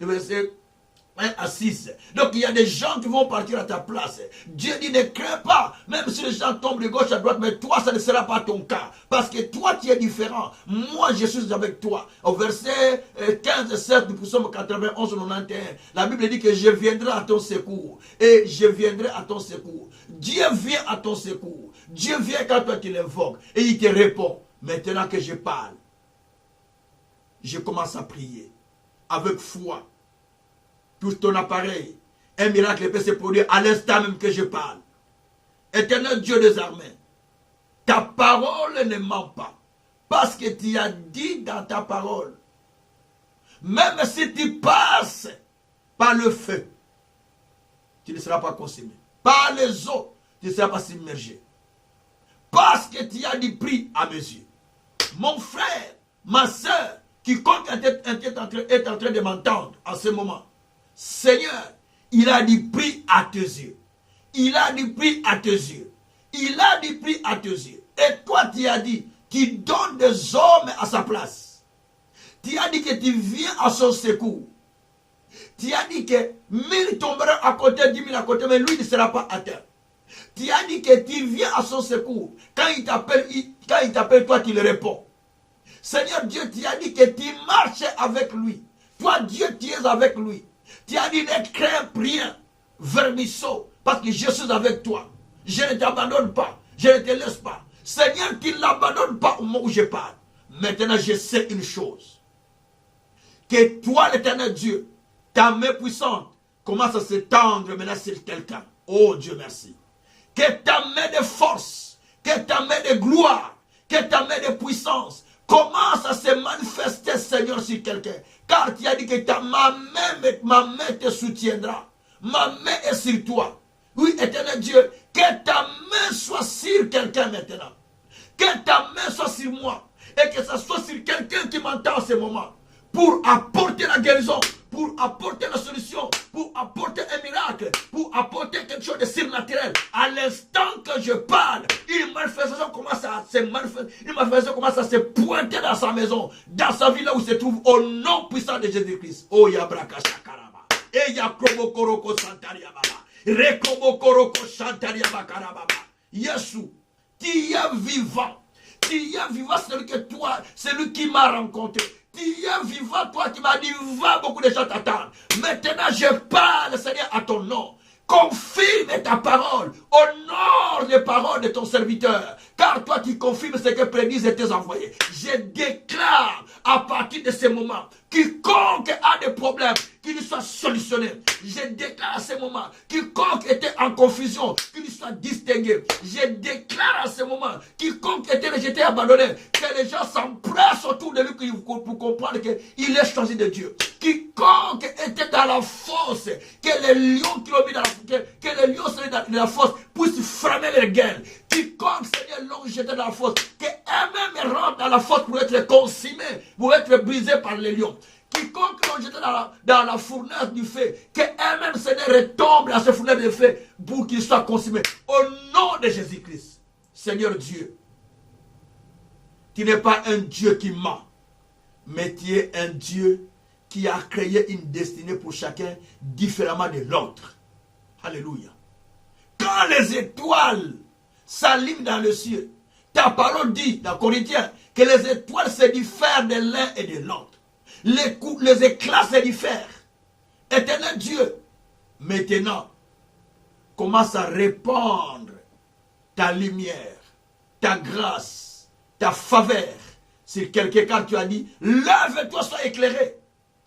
S2: verset 1 à 6. Donc il y a des gens qui vont partir à ta place. Dieu dit ne crains pas. Même si les gens tombent de gauche à droite. Mais toi ça ne sera pas ton cas. Parce que toi tu es différent. Moi je suis avec toi. Au verset 15 et 7 du psaume 91 91. La Bible dit que je viendrai à ton secours. Et je viendrai à ton secours. Dieu vient à ton secours. Dieu vient quand toi tu l'invoques. Et il te répond. Maintenant que je parle. Je commence à prier. Avec foi. Touche ton appareil. Un miracle peut se produire à l'instant même que je parle. Éternel Dieu des armées, ta parole ne ment pas. Parce que tu as dit dans ta parole, même si tu passes par le feu, tu ne seras pas consumé. Par les eaux, tu ne seras pas submergé. Parce que tu as dit prie à mes yeux. Mon frère, ma soeur, quiconque est en train de m'entendre en ce moment, Seigneur, il a dit prie à tes yeux. Il a dit prie à tes yeux. Il a dit prie à tes yeux. Et toi tu as dit, tu donnes des hommes à sa place. Tu as dit que tu viens à son secours. Tu as dit que 1000 tomberont à côté, 10 000 à côté, mais lui ne sera pas à terre. Tu as dit que tu viens à son secours. Quand il t'appelle, toi, tu le réponds. Seigneur Dieu, tu as dit que tu marches avec lui. Toi, Dieu, tu es avec lui. Tu as dit, ne crains rien, vermisseau, parce que je suis avec toi. Je ne t'abandonne pas, je ne te laisse pas. Seigneur, tu ne l'abandonnes pas au moment où je parle. Maintenant, je sais une chose. Que toi, l'éternel Dieu, ta main puissante commence à s'étendre maintenant sur quelqu'un. Oh Dieu, merci. Que ta main de force, que ta main de gloire, que ta main de puissance commence à se manifester, Seigneur, sur quelqu'un. Car tu as dit que ma main te soutiendra. Ma main est sur toi. Oui, éternel Dieu, que ta main soit sur quelqu'un maintenant. Que ta main soit sur moi. Et que ça soit sur quelqu'un qui m'entend en ce moment. Pour apporter la guérison, pour apporter la solution, pour apporter un miracle, pour apporter quelque chose de surnaturel. À l'instant que je parle, une manifestation commence à se pointer dans sa maison, dans sa vie là où se trouve, au nom puissant de Jésus-Christ. Oh Yabraka Shakaraba. Et Yakobo Koroko Santaria Baba. Rekobo Koroko Santaria Bakarababa. Yesu, tu es vivant. Tu es vivant, celui qui m'a rencontré. Tu es vivant, toi qui m'as dit, va, beaucoup de gens t'attendent. Maintenant, je parle, Seigneur, à ton nom. Confirme ta parole, honore les paroles de ton serviteur, car toi tu confirmes ce que prédisent tes envoyés. Je déclare à partir de ce moment, quiconque a des problèmes, qu'il soit solutionné. Je déclare à ce moment, quiconque était en confusion, qu'il soit distingué. Je déclare à ce moment, quiconque était rejeté, abandonné, que les gens s'empressent autour de lui pour comprendre qu'il est choisi de Dieu. Quiconque était dans la fosse, que les lions qui l'ont mis dans la fosse puissent framer leur gueule. Quiconque, Seigneur, l'ont jeté dans la fosse, qu'eux-mêmes rentrent dans la fosse pour être consumés, pour être brisés par les lions. Quiconque l'ont jeté dans la fournaise du feu, qu'eux-mêmes, Seigneur, retombent dans ce fournaise de feu pour qu'ils soient consumés. Au nom de Jésus-Christ, Seigneur Dieu, tu n'es pas un Dieu qui ment, mais tu es un Dieu qui a créé une destinée pour chacun différemment de l'autre. Alléluia. Quand les étoiles s'allument dans le ciel, ta parole dit dans Corinthiens que les étoiles se diffèrent de l'un et de l'autre. Les éclats se diffèrent. Éternel Dieu, maintenant, commence à répandre ta lumière, ta grâce, ta faveur sur quelqu'un, car tu as dit, lève-toi, sois éclairé,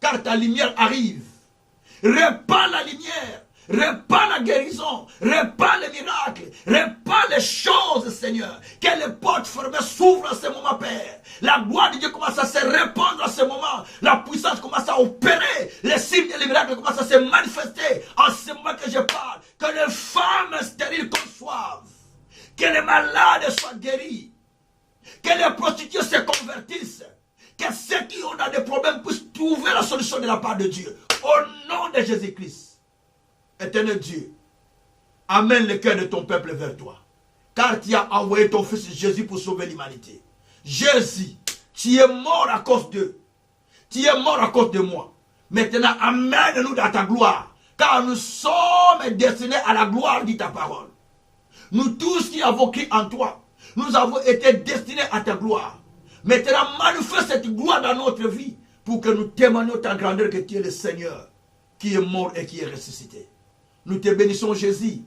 S2: car ta lumière arrive. Répands la lumière, répands la guérison, répands les miracles, répands les choses, Seigneur. Que les portes fermées s'ouvrent à ce moment, Père. La gloire de Dieu commence à se répandre à ce moment. La puissance commence à opérer. Les signes et les miracles commencent à se manifester en ce moment que je parle. Que les femmes stériles conçoivent. Que les malades soient guéris. Que les prostituées se convertissent. Que ceux qui ont des problèmes puissent trouver la solution de la part de Dieu. Au nom de Jésus-Christ. Éternel Dieu, amène le cœur de ton peuple vers toi. Car tu as envoyé ton fils Jésus pour sauver l'humanité. Jésus, tu es mort à cause d'eux. Tu es mort à cause de moi. Maintenant, amène-nous dans ta gloire. Car nous sommes destinés à la gloire de ta parole. Nous tous qui avons cru en toi, nous avons été destinés à ta gloire. Maintenant, manifeste cette gloire dans notre vie pour que nous témoignions ta grandeur, que tu es le Seigneur qui est mort et qui est ressuscité. Nous te bénissons Jésus.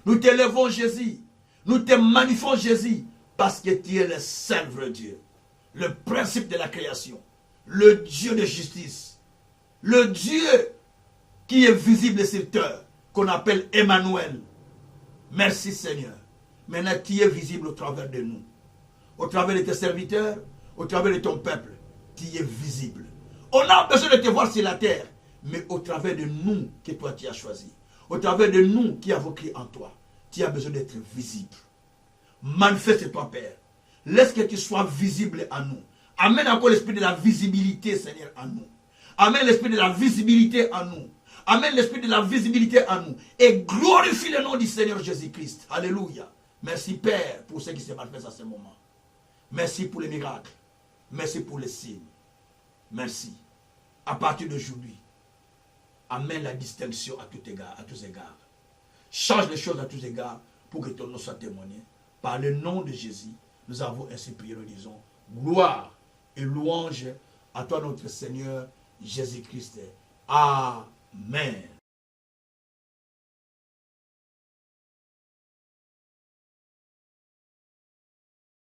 S2: Nous t'élevons Jésus. Nous te magnifions Jésus parce que tu es le seul vrai Dieu. Le principe de la création. Le Dieu de justice. Le Dieu qui est visible sur terre, qu'on appelle Emmanuel. Merci Seigneur. Maintenant tu es visible au travers de nous. Au travers de tes serviteurs, au travers de ton peuple. Tu es visible. On a besoin de te voir sur la terre, mais au travers de nous que toi tu as choisi. Au travers de nous qui avons crié en toi, tu as besoin d'être visible. Manifeste-toi, Père. Laisse que tu sois visible en nous. Amène encore l'esprit de la visibilité, Seigneur, en nous. Amène l'esprit de la visibilité en nous. Amène l'esprit de la visibilité en nous. Et glorifie le nom du Seigneur Jésus-Christ. Alléluia. Merci, Père, pour ce qui se manifeste à ce moment. Merci pour les miracles. Merci pour les signes. Merci. À partir d'aujourd'hui, amène la distinction à tous égards. Change les choses à tous égards pour que ton nom soit témoigné. Par le nom de Jésus, nous avons ainsi prié, nous disons gloire et louange à toi notre Seigneur Jésus-Christ. Amen.